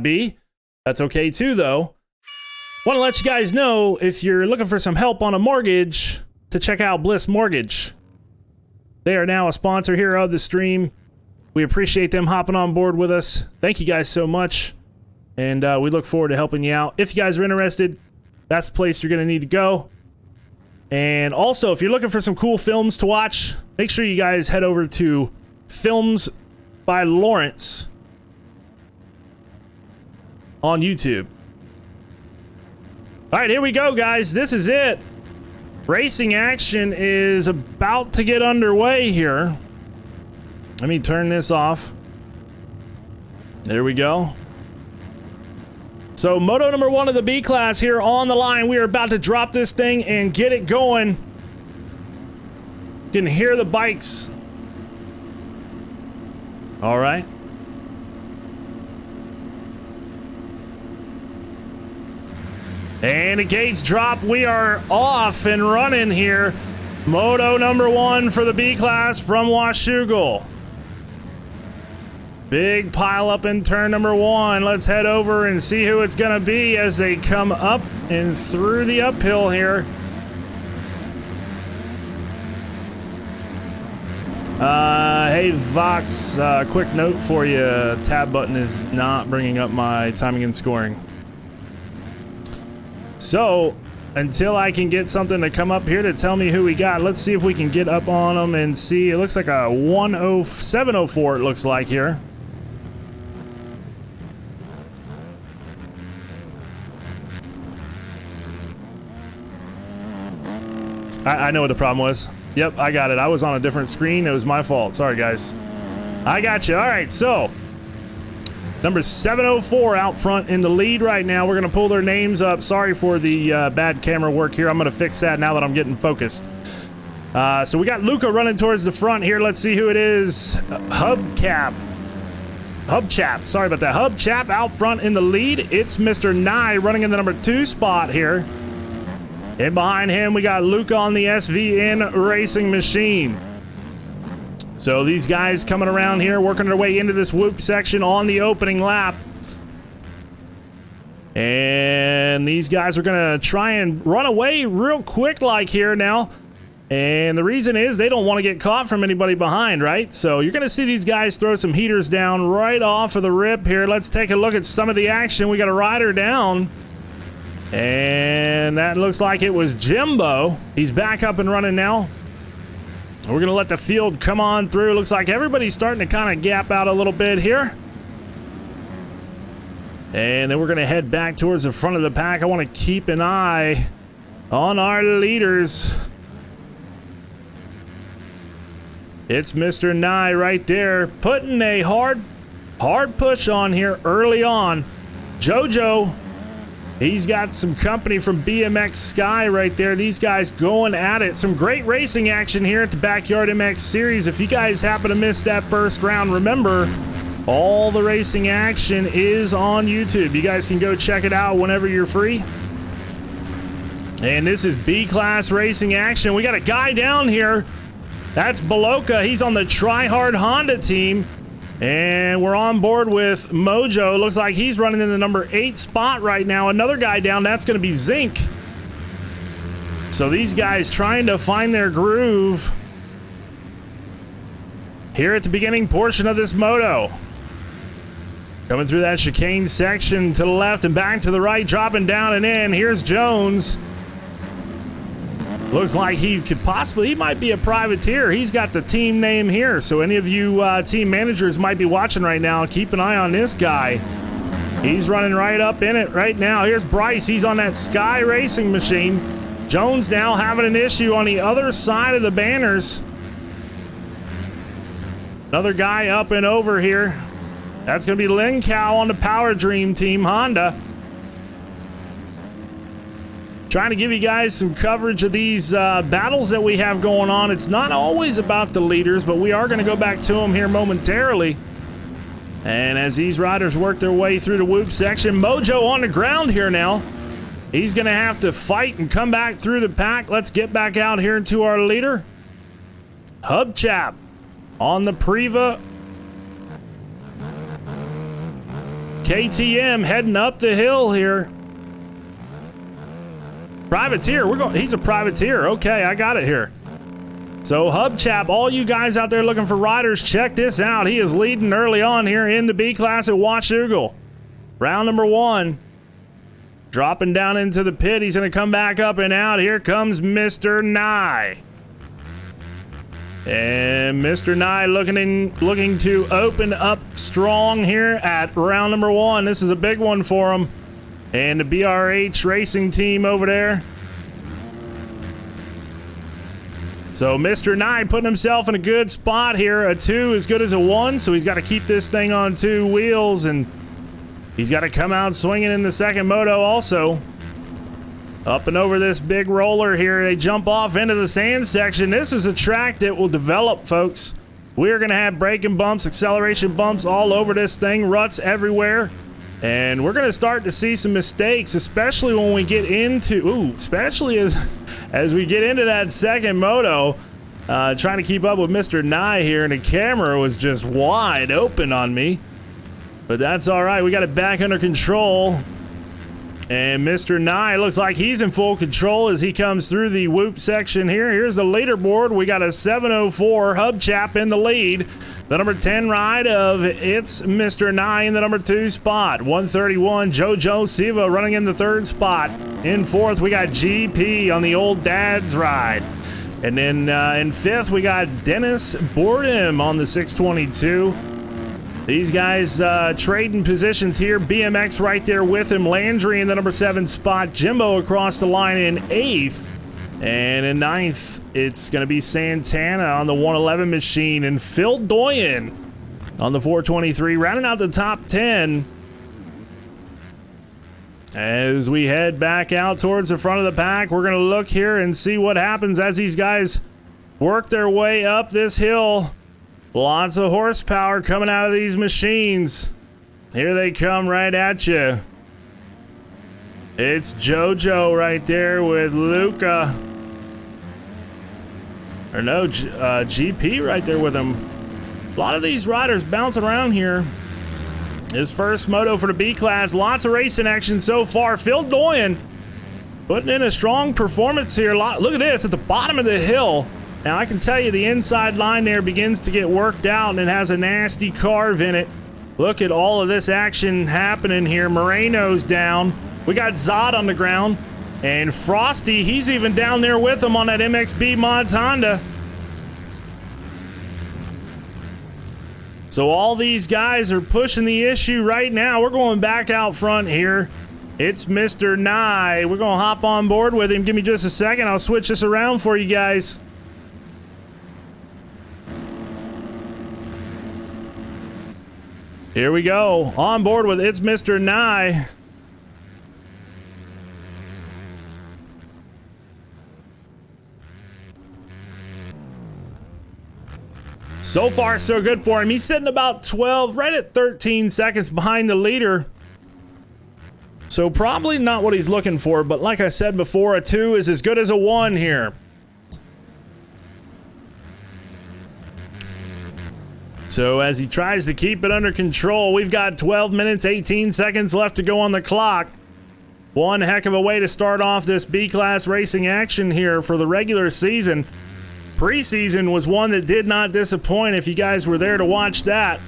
be. That's okay too, though. Want to let you guys know, if you're looking for some help on a mortgage, to check out Bliss Mortgage. They are now a sponsor here of the stream. We appreciate them hopping on board with us. Thank you guys so much. And we look forward to helping you out. If you guys are interested, that's the place you're going to need to go. And also, if you're looking for some cool films to watch, make sure you guys head over to Films by Lawrence on YouTube. All right, here we go, guys. This is it. Racing action is about to get underway here. Let me turn this off. There we go. So, moto number 1 of the B class here on the line. We are about to drop this thing and get it going. You can hear the bikes. All right. And the gates drop. We are off and running here. Moto number 1 for the B class from Washougal. Big pile up in turn number 1. Let's head over and see who it's gonna be as they come up and through the uphill here. Hey Vox, quick note for you. Tab button is not bringing up my timing and scoring. So, until I can get something to come up here to tell me who we got, let's see if we can get up on them and see. It looks like a 10704 it looks like here. I know what the problem was. Yep, I got it. I was on a different screen. It was my fault. Sorry, guys. I got you. All right, so number 704 out front in the lead right now. We're going to pull their names up. Sorry for the bad camera work here. I'm going to fix that now that I'm getting focused. So we got Luca running towards the front here. Let's see who it is. Hubchap. Sorry about that. Hubchap out front in the lead. It's Mr. Nye running in the number 2 spot here. And behind him, we got Luca on the SVN Racing Machine. So these guys coming around here, working their way into this whoop section on the opening lap. And these guys are going to try and run away real quick like here now. And the reason is they don't want to get caught from anybody behind, right? So you're going to see these guys throw some heaters down right off of the rip here. Let's take a look at some of the action. We got a rider down. And that looks like it was Jimbo. He's back up and running now. We're going to let the field come on through. Looks like everybody's starting to kind of gap out a little bit here. And then we're going to head back towards the front of the pack. I want to keep an eye on our leaders. It's Mr. Nye right there, putting a hard push on here early on. Jojo, he's got some company from BMX Sky right there. These guys going at it. Some great racing action here at the Backyard MX Series. If you guys happen to miss that first round, remember, all the racing action is on YouTube. You guys can go check it out whenever you're free. And this is B-Class racing action. We got a guy down here. That's Baloka. He's on the Try Hard Honda team. And we're on board with Mojo. Looks like he's running in the number 8 spot right now. Another guy down, that's going to be Zinc. So these guys trying to find their groove here at the beginning portion of this moto. Coming through that chicane section to the left and back to the right, dropping down and in. Here's Jones. Looks like he might be a privateer. He's got the team name here. So any of you team managers might be watching right now, keep an eye on this guy. He's running right up in it right now. Here's Bryce. He's on that Sky Racing Machine. Jones now having an issue on the other side of the banners. Another guy up and over here. That's going to be Lin Cow on the Power Dream Team Honda. Trying to give you guys some coverage of these battles that we have going on. It's not always about the leaders, but we are going to go back to them here momentarily. And as these riders work their way through the whoop section, Mojo on the ground here now. He's going to have to fight and come back through the pack. Let's get back out here to our leader. Hubchap on the Priva. KTM heading up the hill here. Privateer, he's a privateer. Okay, I got it here. So Hubchap, all you guys out there looking for riders, check this out. He is leading early on here in the B class at Washougal. Round number 1. Dropping down into the pit. He's going to come back up and out. Here comes Mr. Nye. And Mr. Nye looking to open up strong here at round number 1. This is a big one for him. And the BRH racing team over there. So Mr. Nye putting himself in a good spot here. A 2 as good as a 1, so he's got to keep this thing on 2 wheels, and he's got to come out swinging in the second moto also. Up and over this big roller here. They jump off into the sand section. This is a track that will develop, folks. We're going to have braking bumps, acceleration bumps all over this thing, ruts everywhere. And we're going to start to see some mistakes, especially when we get into, especially as we get into that second moto. Trying to keep up with Mr. Nye here, and the camera was just wide open on me. But that's all right. We got it back under control. And Mr. Nye looks like he's in full control as he comes through the whoop section here. Here's the leaderboard. We got a 704 Hubchap in the lead. The number 10 ride of it's Mr. Nye in the number 2 spot. 131 Jojo Siva running in the 3rd spot. In 4th, we got GP on the old dad's ride. And then in 5th, we got Dennis Boredom on the 622. These guys trading positions here. BMX right there with him. Landry in the number 7 spot. Jimbo across the line in 8th. And in 9th, it's going to be Santana on the 111 machine. And Phil Doyen on the 423. Rounding out the top 10. As we head back out towards the front of the pack, we're going to look here and see what happens as these guys work their way up this hill. Lots of horsepower coming out of these machines. Here they come right at you. It's Jojo right there with Luca. Or no, GP right there with him. A lot of these riders bouncing around here. His first moto for the B class. Lots of racing action so far. Phil Doyen putting in a strong performance here. Look at this at the bottom of the hill. Now, I can tell you the inside line there begins to get worked out, and it has a nasty carve in it. Look at all of this action happening here. Moreno's down. We got Zod on the ground. And Frosty, he's even down there with him on that MXB Mods Honda. So all these guys are pushing the issue right now. We're going back out front here. It's Mr. Nye. We're going to hop on board with him. Give me just a second. I'll switch this around for you guys. Here we go. On board with it's Mr. Nye. So far, so good for him. He's sitting about 12, right at 13 seconds behind the leader. So probably not what he's looking for, but like I said before, a 2 is as good as a 1 here. So as he tries to keep it under control, we've got 12 minutes, 18 seconds left to go on the clock. One heck of a way to start off this B-class racing action here for the regular season. Preseason was one that did not disappoint if you guys were there to watch that.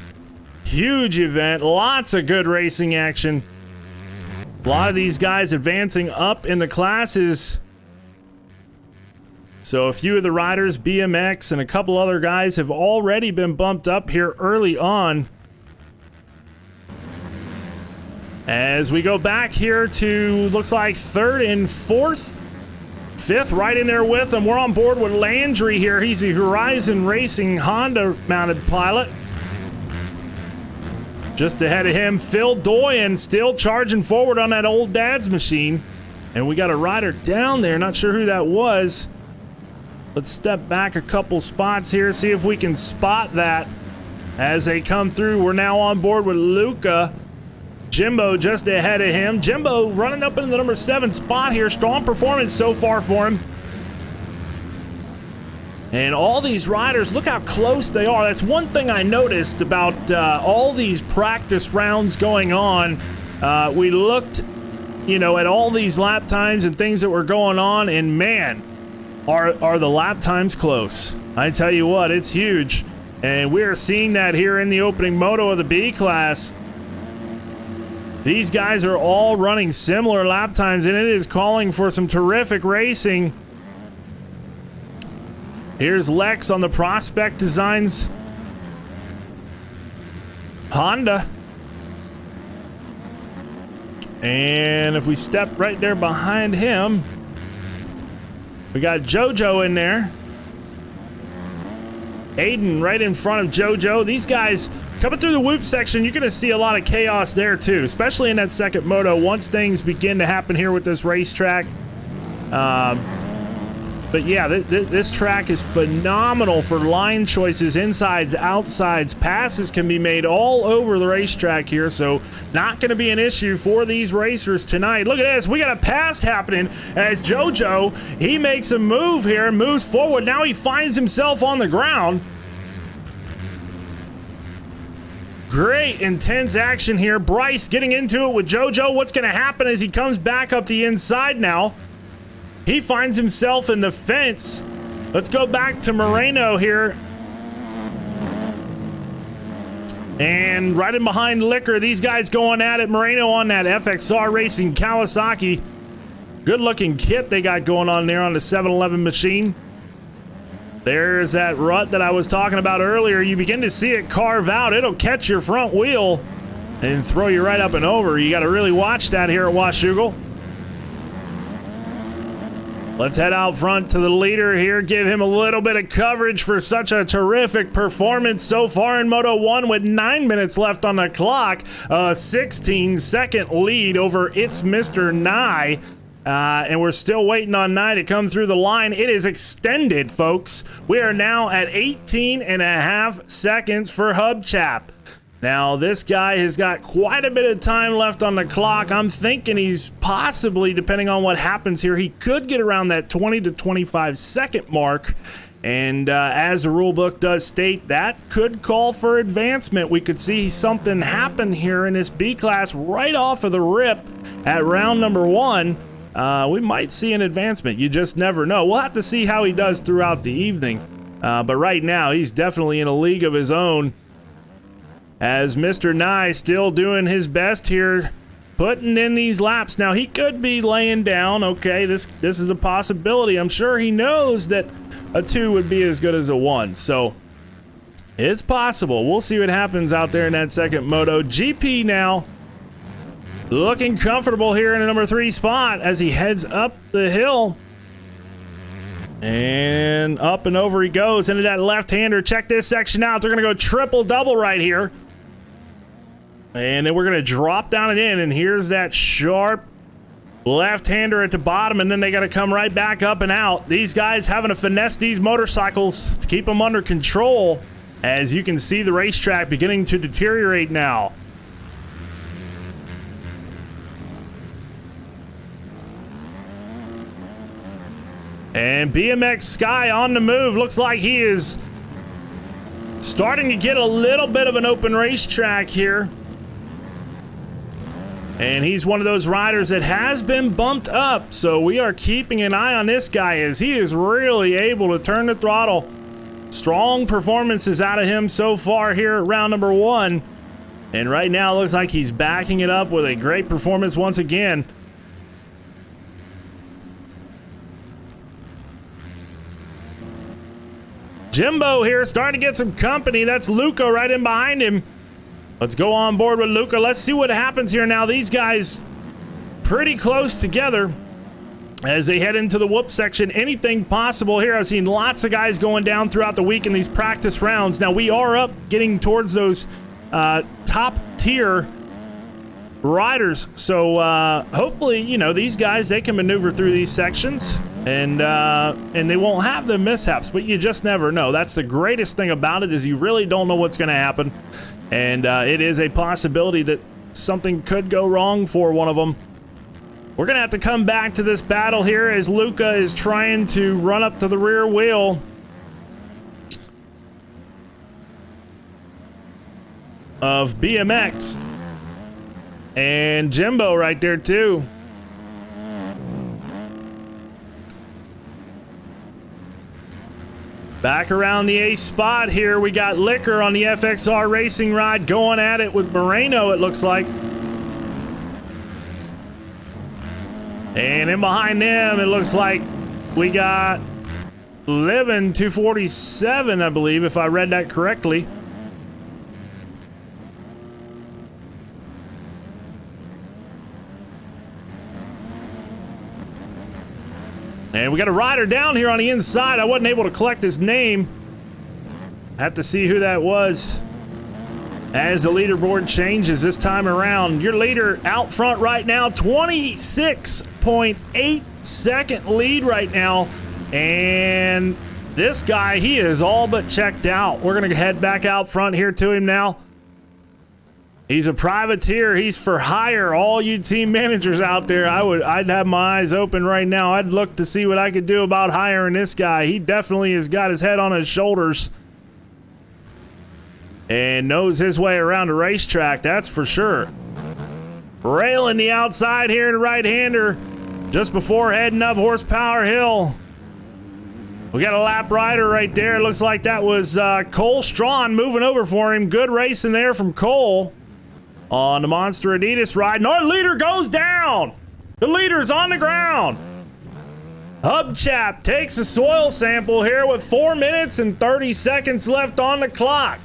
Huge event, lots of good racing action. A lot of these guys advancing up in the classes. So a few of the riders, BMX and a couple other guys, have already been bumped up here early on. As we go back here to, looks like 3rd and 4th. 5th right in there with them. We're on board with Landry here. He's a Horizon Racing Honda mounted pilot. Just ahead of him, Phil Doyen still charging forward on that old dad's machine. And we got a rider down there, not sure who that was. Let's step back a couple spots here, see if we can spot that as they come through. We're now on board with Luca. Jimbo just ahead of him. Jimbo running up in the number 7 spot here. Strong performance so far for him. And all these riders, look how close they are. That's one thing I noticed about all these practice rounds going on. We looked, you know, at all these lap times and things that were going on, and man, are the lap times close. I tell you what, it's huge. And we're seeing that here in the opening moto of the B class. These guys are all running similar lap times, and it is calling for some terrific racing. Here's Lex on the Prospect Designs Honda. And if we step right there behind him, we got JoJo in there. Aiden right in front of JoJo. These guys coming through the whoop section, you're going to see a lot of chaos there too, especially in that second moto once things begin to happen here with this racetrack. But yeah, this track is phenomenal for line choices, insides, outsides. Passes can be made all over the racetrack here, so not going to be an issue for these racers tonight. Look at this. We got a pass happening as JoJo, he makes a move here, moves forward. Now he finds himself on the ground. Great intense action here. Bryce getting into it with JoJo. What's going to happen is he comes back up the inside now. He finds himself in the fence. Let's go back to Moreno here. And right in behind Liquor, these guys going at it. Moreno on that FXR Racing Kawasaki. Good looking kit they got going on there on the 711 machine. There's that rut that I was talking about earlier. You begin to see it carve out. It'll catch your front wheel and throw you right up and over. You got to really watch that here at Washougal. Let's head out front to the leader here, give him a little bit of coverage for such a terrific performance so far in Moto 1 with 9 minutes left on the clock. A 16-second lead over It's Mr. Nye. And we're still waiting on Nye to come through the line. It is extended, folks. We are now at 18.5 seconds for Hubchap. Now, this guy has got quite a bit of time left on the clock. I'm thinking he's possibly, depending on what happens here, he could get around that 20 to 25 second mark. And as the rule book does state, that could call for advancement. We could see something happen here in this B class right off of the rip at round number 1. We might see an advancement. You just never know. We'll have to see how he does throughout the evening. But right now, he's definitely in a league of his own. As Mr. Nye still doing his best here, putting in these laps. Now, he could be laying down. Okay, this is a possibility. I'm sure he knows that a 2 would be as good as a 1. So, it's possible. We'll see what happens out there in that second moto. GP now looking comfortable here in the number 3 spot as he heads up the hill. And up and over he goes into that left-hander. Check this section out. They're going to go triple-double right here. And then we're going to drop down and in. And here's that sharp left-hander at the bottom. And then they got to come right back up and out. These guys having to finesse these motorcycles to keep them under control. As you can see the racetrack beginning to deteriorate now. And BMX Sky on the move. Looks like he is starting to get a little bit of an open racetrack here. And he's one of those riders that has been bumped up. So we are keeping an eye on this guy as he is really able to turn the throttle. Strong performances out of him so far here at round number 1. And right now it looks like he's backing it up with a great performance once again. Jimbo here starting to get some company. That's Luca right in behind him. Let's go on board with Luca. Let's see what happens here now. These guys pretty close together as they head into the whoop section. Anything possible here. I've seen lots of guys going down throughout the week in these practice rounds. Now we are up getting towards those top tier riders. So hopefully, you know, these guys, they can maneuver through these sections. And they won't have the mishaps, but you just never know. That's the greatest thing about it, is you really don't know what's going to happen. And it is a possibility that something could go wrong for one of them. We're going to have to come back to this battle here as Luca is trying to run up to the rear wheel. of BMX. And Jimbo right there too. Back around the ace spot here, we got Liquor on the FXR racing ride going at it with Moreno, it looks like. And in behind them, it looks like we got Livin 247, I believe, if I read that correctly. And we got a rider down here on the inside. I wasn't able to collect his name. Have to see who that was as the leaderboard changes this time around. Your leader out front right now, 26.8 second lead right now. And this guy, he is all but checked out. We're going to head back out front here to him now. He's a privateer. He's for hire. All you team managers out there, I'd have my eyes open right now. I'd look to see what I could do about hiring this guy. He definitely has got his head on his shoulders and knows his way around a racetrack, that's for sure. Railing the outside here in the right-hander just before heading up Horsepower Hill. We got a lap rider right there. Looks like that was Cole Strawn moving over for him. Good racing there from Cole on the Monster Adidas ride. And our leader goes down. The leader's on the ground. Hubchap takes a soil sample here with 4 minutes and 30 seconds left on the clock.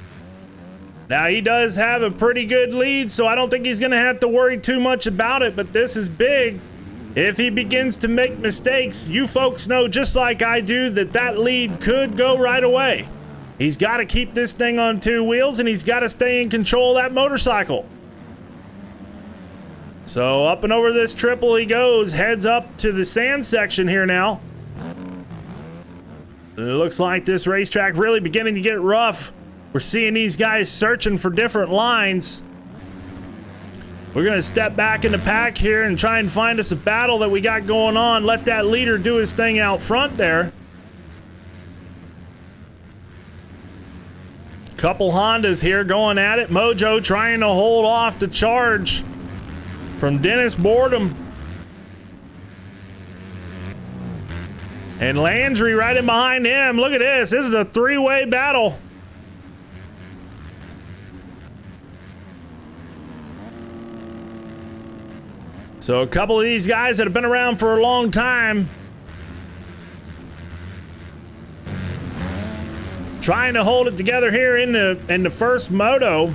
Now, he does have a pretty good lead, so I don't think he's going to have to worry too much about it, but this is big. If he begins to make mistakes, you folks know just like I do that that lead could go right away. He's got to keep this thing on two wheels, and he's got to stay in control of that motorcycle. So up and over this triple he goes, heads up to the sand section here now. It looks like this racetrack really beginning to get rough. We're seeing these guys searching for different lines. We're going to step back in the pack here and try and find us a battle that we got going on. Let that leader do his thing out front there. Couple Hondas here going at it. Mojo trying to hold off the charge from Dennis Boredom. And Landry right in behind him. Look at this. This is a three-way battle. So a couple of these guys that have been around for a long time trying to hold it together here in the first moto.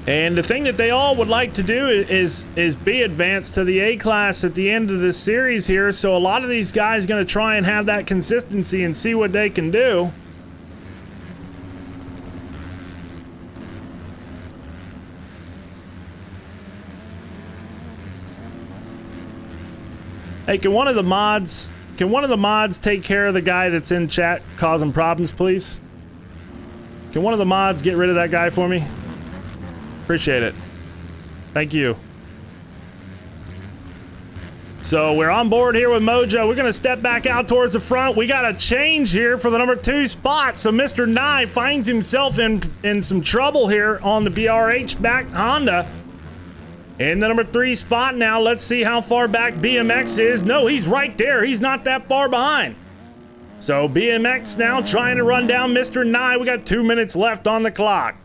And the thing that they all would like to do is be advanced to the A class at the end of this series here. So a lot of these guys going to try and have that consistency and see what they can do. Hey, can one of the mods take care of the guy that's in chat causing problems, please? Can one of the mods get rid of that guy for me? Appreciate it. Thank you. So we're on board here with Mojo. We're gonna step back out towards the front. We got a change here for the number 2 spot. So Mr. Nye finds himself in some trouble here on the BRH back Honda. In the number 3 spot now, let's see how far back BMX is. No, he's right there. He's not that far behind. So BMX now trying to run down Mr. Nye. We got 2 minutes left on the clock.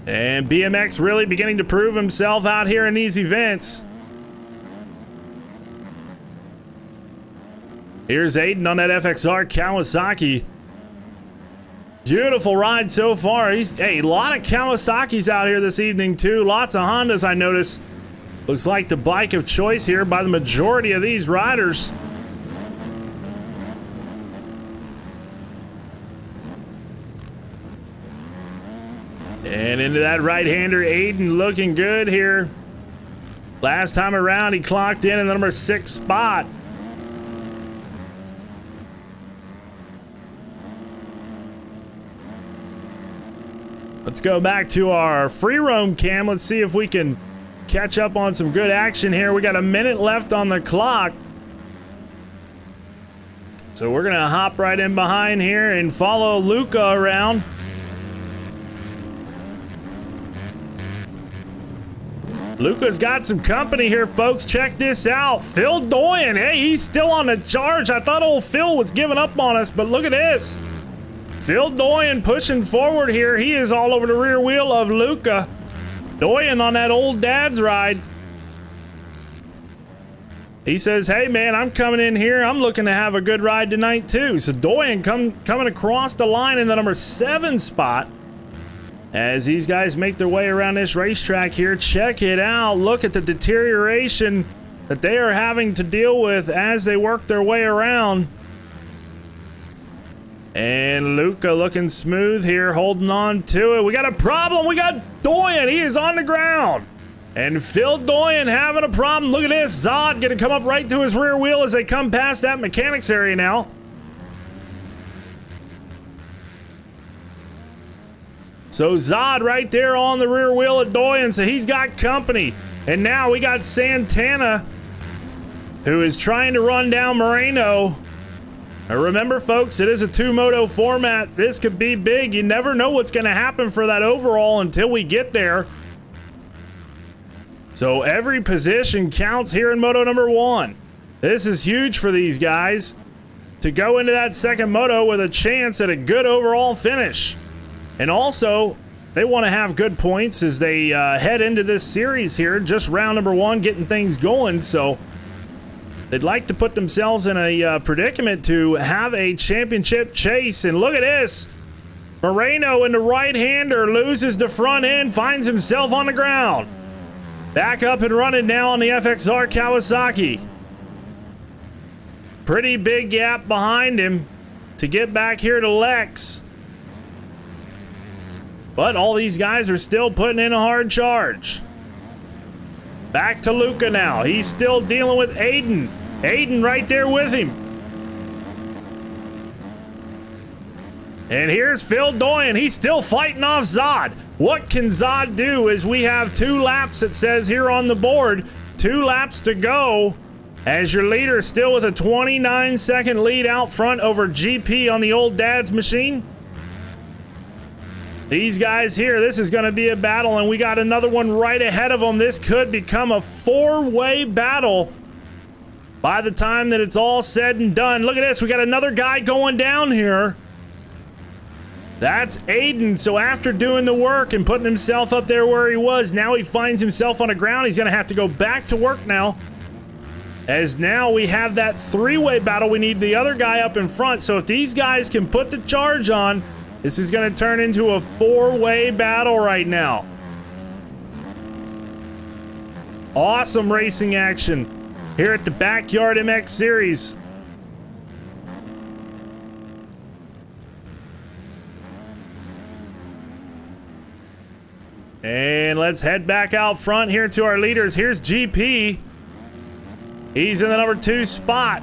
And BMX really beginning to prove himself out here in these events. Here's Aiden on that FXR Kawasaki. Beautiful ride so far. Hey, a lot of Kawasaki's out here this evening too. Lots of Hondas I notice. Looks like the bike of choice here by the majority of these riders. And into that right-hander, Aiden looking good here. Last time around, he clocked in the number 6 spot. Let's go back to our free roam cam. Let's see if we can catch up on some good action here. We got a minute left on the clock. So we're gonna hop right in behind here and follow Luca around. Luca's got some company here, folks. Check this out. Phil Doyen. Hey, he's still on the charge. I thought old Phil was giving up on us, but look at this. Phil Doyen pushing forward here. He is all over the rear wheel of Luca. Doyen on that old dad's ride. He says, hey man, I'm coming in here. I'm looking to have a good ride tonight too. So Doyen coming across the line in the number 7 spot. As these guys make their way around this racetrack here, check it out. Look at the deterioration that they are having to deal with as they work their way around. And Luca looking smooth here, holding on to it. We got a problem. We got Doyen. He is on the ground. And Phil Doyen having a problem. Look at this. Zod going to come up right to his rear wheel as they come past that mechanics area now. So Zod right there on the rear wheel of Doyen, so he's got company. And now we got Santana, who is trying to run down Moreno. Now remember, folks, it is a 2-moto format. This could be big. You never know what's going to happen for that overall until we get there. So every position counts here in Moto number 1. This is huge for these guys to go into that second moto with a chance at a good overall finish. And also, they want to have good points as they head into this series here, just round number 1, getting things going. So they'd like to put themselves in a predicament to have a championship chase. And look at this. Moreno in the right-hander loses the front end, finds himself on the ground. Back up and running now on the FXR Kawasaki. Pretty big gap behind him to get back here to Lex. But all these guys are still putting in a hard charge. Back to Luca now. He's still dealing with Aiden. Aiden right there with him. And here's Phil Doyen. He's still fighting off Zod. What can Zod do as we have 2 laps, it says here on the board. 2 laps to go as your leader still with a 29-second lead out front over GP on the old dad's machine. These guys here, this is going to be a battle, and we got another one right ahead of them. This could become a 4-way battle by the time that it's all said and done. Look at this. We got another guy going down here. That's Aiden. So after doing the work and putting himself up there where he was, now he finds himself on the ground. He's going to have to go back to work now. As now we have that 3-way battle. We need the other guy up in front. So if these guys can put the charge on, this is going to turn into a 4-way battle right now. Awesome racing action here at the Backyard MX Series. And let's head back out front here to our leaders. Here's GP. He's in the number 2 spot.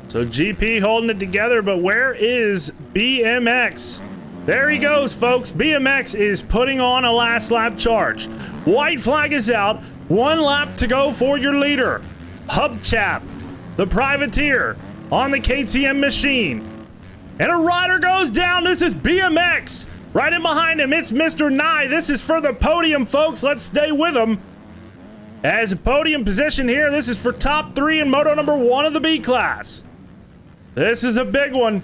So GP holding it together, but where is BMX? There he goes, folks. BMX is putting on a last lap charge. White flag is out. 1 lap to go for your leader. Hubchap, the privateer, on the KTM machine. And a rider goes down. This is BMX. Right in behind him, it's Mr. Nye. This is for the podium, folks. Let's stay with him. As a podium position here, this is for top 3 in Moto number 1 of the B class. This is a big one.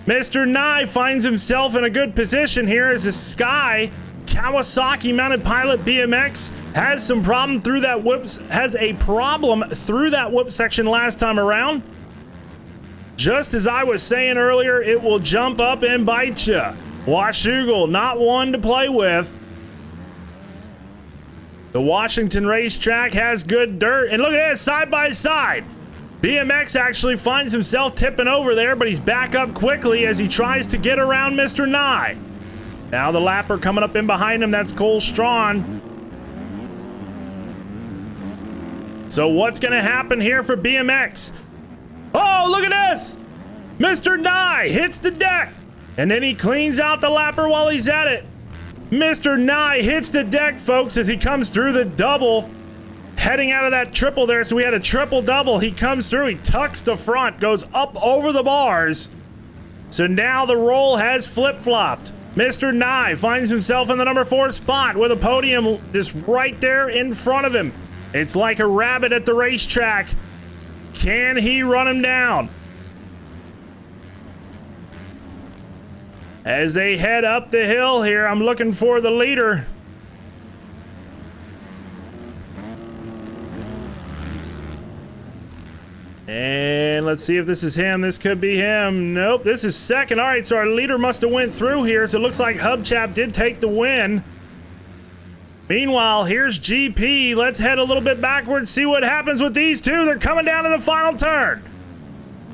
Mr. Nye finds himself in a good position here as the Sky Kawasaki mounted pilot BMX has some problem through that whip, has a problem through that whip section last time around. Just as I was saying earlier, it will jump up and bite you. Washougal, not one to play with. The Washington racetrack has good dirt, and look at this, side by side. BMX actually finds himself tipping over there, but he's back up quickly as he tries to get around Mr. Nye. Now the lapper coming up in behind him, that's Cole Strawn. So what's going to happen here for BMX? Oh, look at this! Mr. Nye hits the deck, and then he cleans out the lapper while he's at it. Mr. Nye hits the deck, folks, as he comes through the double. Heading out of that triple there, so we had a triple double. He comes through, he tucks the front, goes up over the bars. So now the roll has flip-flopped. Mr. Nye finds himself in the number 4 spot with a podium just right there in front of him. It's like a rabbit at the racetrack. Can he run him down? As they head up the hill here, I'm looking for the leader. And let's see if this is him. This could be him. Nope, this is second. All right, so our leader must have went through here, so it looks like Hubchap did take the win. Meanwhile, here's GP. Let's head a little bit backwards, see what happens with these two. They're coming down to the final turn.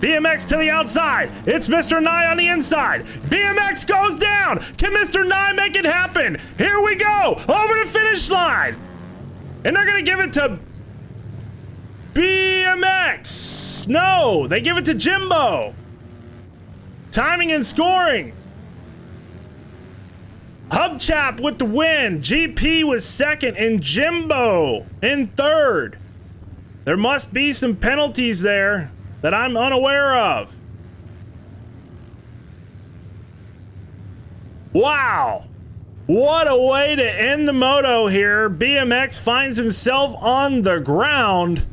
BMX to the outside. It's Mr. Nye on the inside. BMX goes down. Can Mr. Nye make it happen? Here we go, over the finish line. And they're gonna give it to BMX. No, they give it to Jimbo. Timing and scoring. Hubchap with the win. GP was second and Jimbo in third. There must be some penalties there that I'm unaware of. Wow. What a way to end the moto here. BMX finds himself on the ground.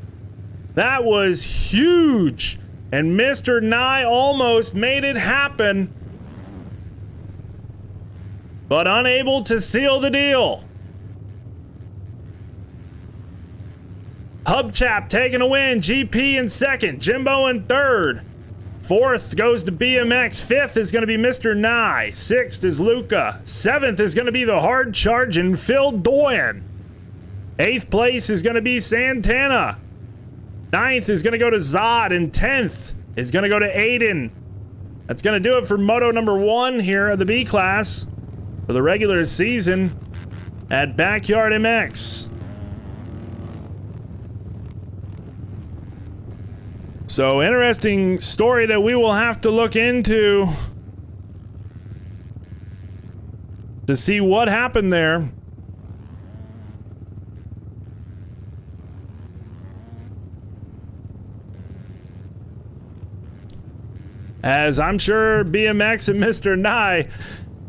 That was huge. And Mr. Nye almost made it happen, but unable to seal the deal. Hubchap taking a win. GP in second. Jimbo in third. Fourth goes to BMX. Fifth is going to be Mr. Nye. Sixth is Luca. Seventh is going to be the hard charging Phil Doyen. Eighth place is going to be Santana. Ninth is going to go to Zod, and 10th is going to go to Aiden. That's going to do it for Moto number 1 here of the B class for the regular season at Backyard MX. So, interesting story that we will have to look into to see what happened there. As I'm sure BMX and Mr. Nye,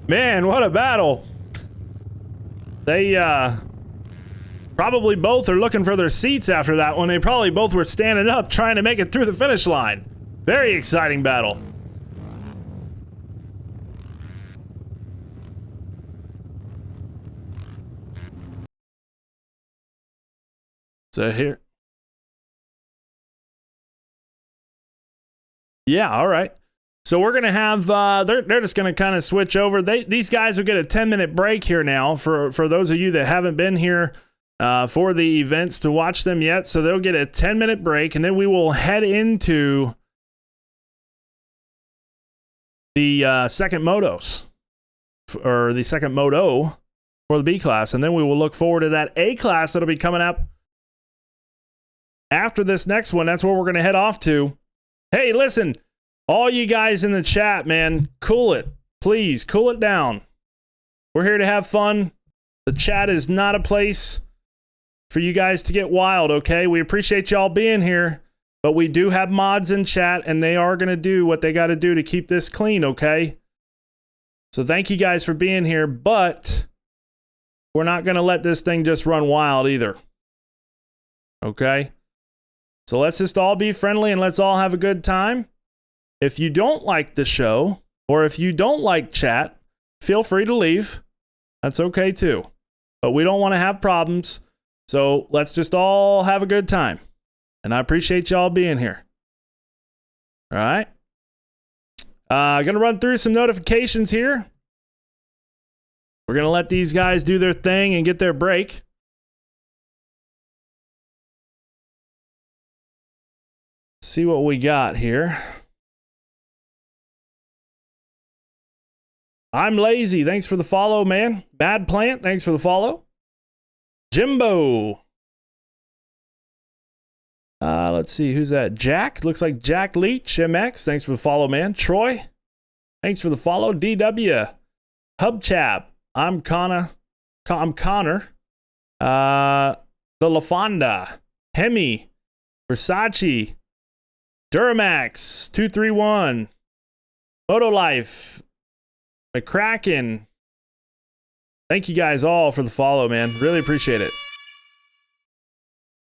man, what a battle. They probably both are looking for their seats after that one. They probably both were standing up trying to make it through the finish line. Very exciting battle. So here. Yeah, all right. So we're gonna have they're just gonna kind of switch over. These guys will get a 10-minute break here now for those of you that haven't been here for the events to watch them yet. So they'll get a 10-minute break, and then we will head into the second Motos, or the second Moto for the B class, and then we will look forward to that A class that'll be coming up after this next one. That's where we're gonna head off to. Hey, listen, all you guys in the chat, man, cool it. Please, cool it down. We're here to have fun. The chat is not a place for you guys to get wild, okay? We appreciate y'all being here, but we do have mods in chat, and they are going to do what they got to do to keep this clean, okay? So thank you guys for being here, but we're not going to let this thing just run wild either, okay? So let's just all be friendly and let's all have a good time. If you don't like the show, or if you don't like chat, feel free to leave. That's okay too. But we don't want to have problems. So let's just all have a good time. And I appreciate y'all being here. All right. Gonna run through some notifications here. We're gonna let these guys do their thing and get their break. See what we got here. I'm lazy. Thanks for the follow, man. Bad Plant, thanks for the follow. Jimbo. Let's see, who's that? Jack. Looks like Jack Leach, MX. Thanks for the follow, man. Troy. Thanks for the follow. DW. Hubchap. I'm Connor. The LaFonda, Hemi, Versace, Duramax, 231, Moto Life, McCracken. Thank you guys all for the follow, man. Really appreciate it.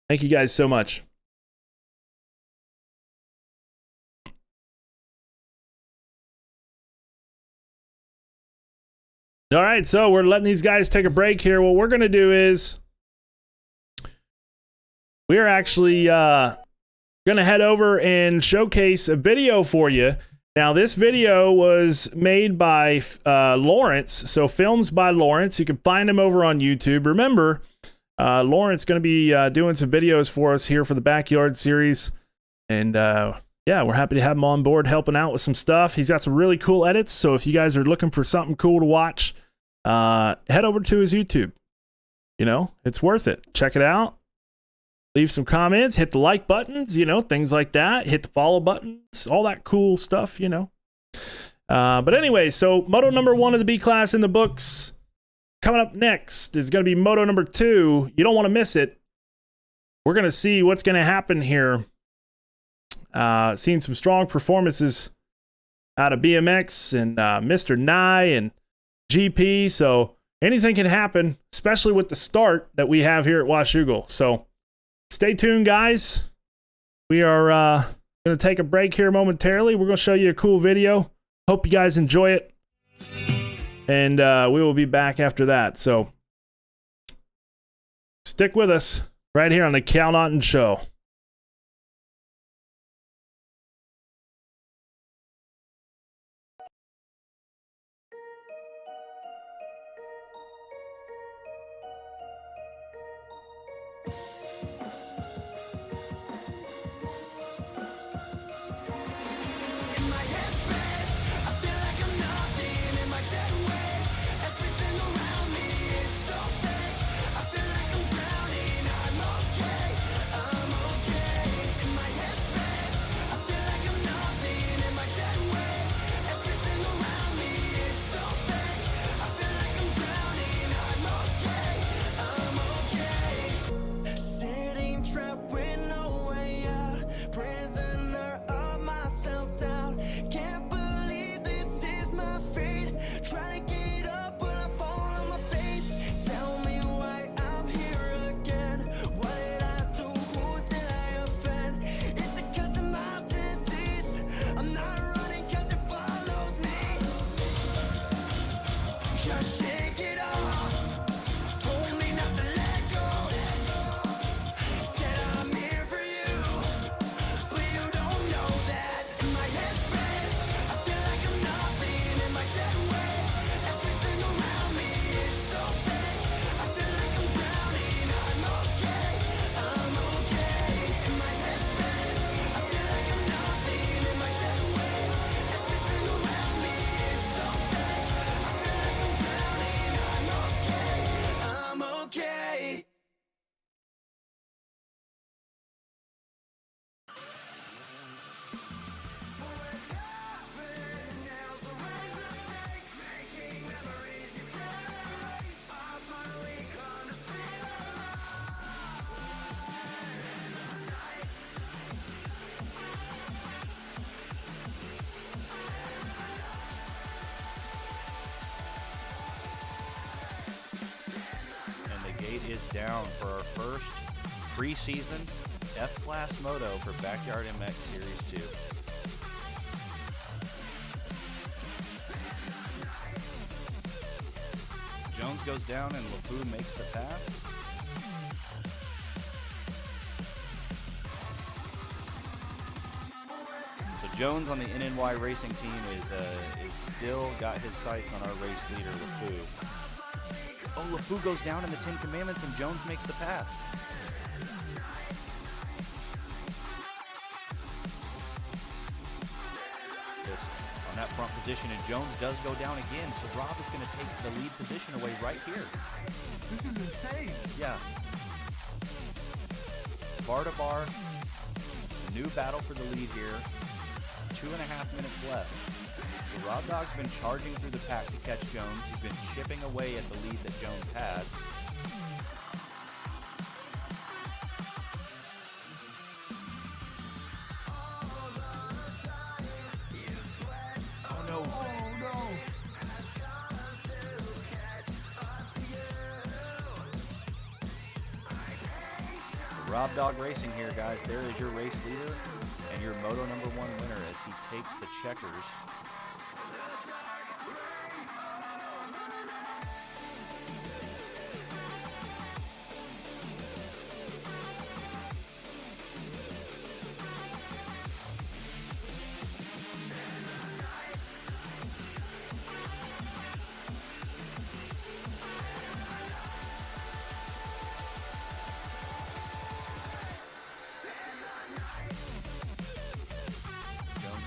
Thank you guys so much. All right, so we're letting these guys take a break here. What we're going to do is we're actually going to head over and showcase a video for you. Now, this video was made by Lawrence, so films by Lawrence. You can find him over on YouTube. Remember, Lawrence going to be doing some videos for us here for the Backyard series. And yeah, we're happy to have him on board helping out with some stuff. He's got some really cool edits, so if you guys are looking for something cool to watch, head over to his YouTube. You know, it's worth it. Check it out. Leave some comments, hit the like buttons, you know, things like that. Hit the follow buttons, all that cool stuff, you know. But anyway, so Moto number 1 of the B class in the books. Coming up next is going to be Moto number 2. You don't want to miss it. We're going to see what's going to happen here. Seeing some strong performances out of BMX and Mr. Nye and GP. So anything can happen, especially with the start that we have here at Washougal. So stay tuned, guys. We are going to take a break here momentarily. We're going to show you a cool video. Hope you guys enjoy it. And we will be back after that. So stick with us right here on the Cal Naughton Show. Is down for our first preseason F-Class Moto for Backyard MX Series 2. Jones goes down and LeFou makes the pass. So Jones on the NNY Racing team is still got his sights on our race leader LeFou. Oh, LeFou goes down in the 10 Commandments and Jones makes the pass. On that front position, and Jones does go down again, so Rob is going to take the lead position away right here. This is insane. Yeah. Bar to bar, a new battle for the lead here. 2.5 minutes left. So Rob Dog's been charging through the pack to catch Jones. He's been chipping away at the lead that Jones had. Oh no! Oh no! Rob Dog Racing here, guys. There is your race leader and your Moto #1 winner as he takes the checkers.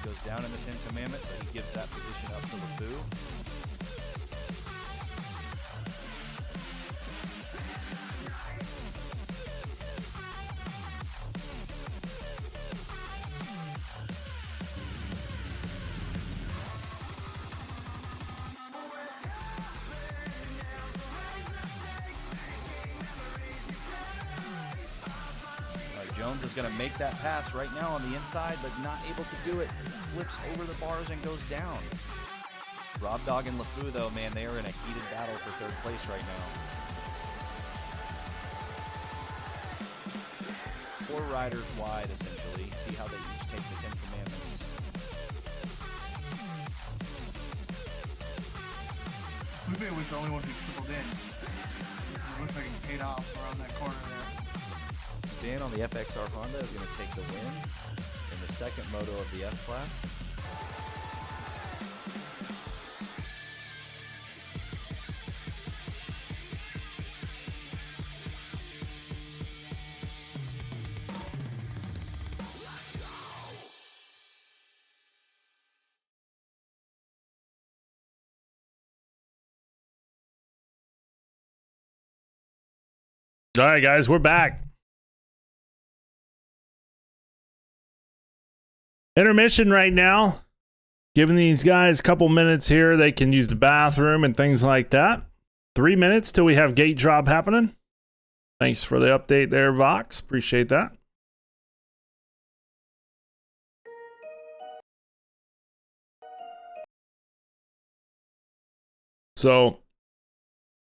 Goes down in the 10 Commandments, so he gives that position up to LeFou. Jones is going to make that pass right now on the inside, but not able to do it. Flips over the bars and goes down. Rob Dog and LeFou, though, man, they are in a heated battle for third place right now. 4 riders wide, essentially. See how they each take the 10 Commandments. Lupe was the only one who tripled in. It looks like he paid off around that corner there. Dan on the FXR Honda is going to take the win in the second moto of the F class. All right, guys, we're back. Intermission right now. Giving these guys a couple minutes here. They can use the bathroom and things like that. 3 minutes till we have gate drop happening. Thanks for the update there, Vox. Appreciate that. So,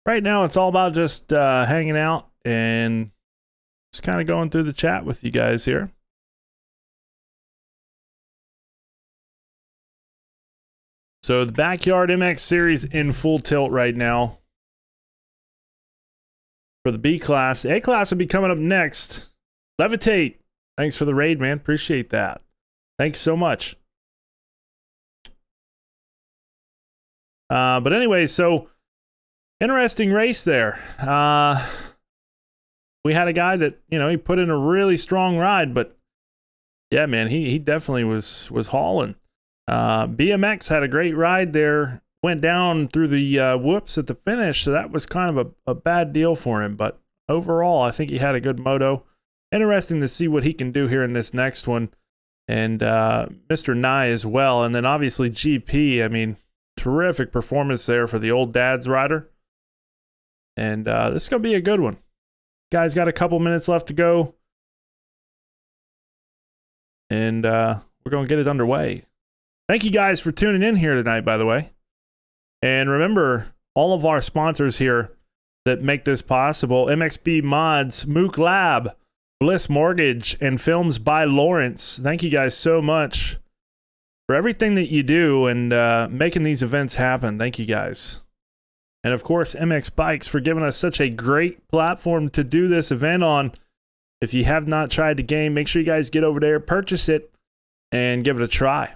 right now it's all about just hanging out and just kind of going through the chat with you guys here. So the Backyard MX series in full tilt right now for the B class. A class will be coming up next. Levitate. Thanks for the raid, man. Appreciate that. Thanks so much. But anyway, so interesting race there. We had a guy that, you know, he put in a really strong ride, but yeah, man, he definitely was hauling. BMX had a great ride there, went down through the whoops at the finish, so that was kind of a bad deal for him, but overall I think he had a good moto. Interesting to see what he can do here in this next one, and Mr. Nye as well, and then obviously GP. I mean, terrific performance there for the old dad's rider, and this is gonna be a good one. Guys got a couple minutes left to go, and we're gonna get it underway. Thank you guys for tuning in here tonight, by the way. And remember, all of our sponsors here that make this possible: MXB Mods, Mook Lab, Bliss Mortgage, and Films by Lawrence. Thank you guys so much for everything that you do and making these events happen. Thank you guys. And of course, MX Bikes for giving us such a great platform to do this event on. If you have not tried the game, make sure you guys get over there, purchase it, and give it a try.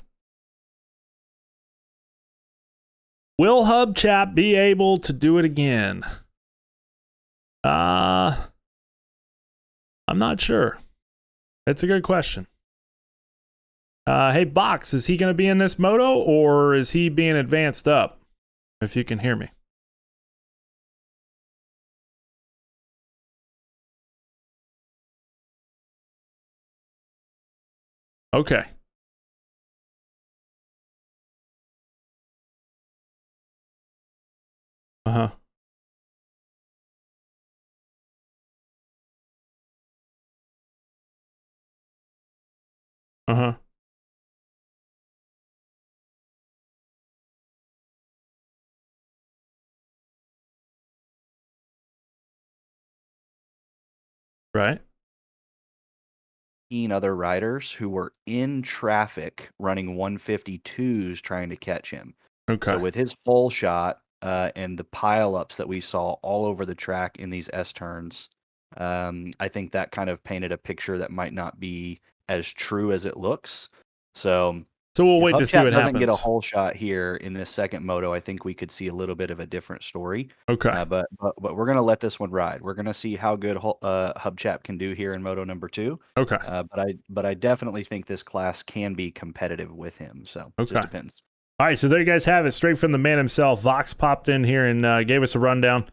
Will Hub Chap be able to do it again? I'm not sure. It's a good question. Hey, Box, is he going to be in this moto, or is he being advanced up? If you can hear me. Okay. Uh-huh. Right. Other riders who were in traffic running 152s trying to catch him. Okay. So with his pole shot and the pileups that we saw all over the track in these S turns, I think that kind of painted a picture that might not be as true as it looks. So we'll if wait to see Hubchat what doesn't get a happens. whole shot here in this second moto, I think we could see a little bit of a different story. Okay. But we're gonna let this one ride. We're gonna see how good Hubchat can do here in Moto number 2. Okay. But I definitely think this class can be competitive with him. So it Okay. just depends. All right, so there you guys have it, straight from the man himself. Vox popped in here and gave us a rundown.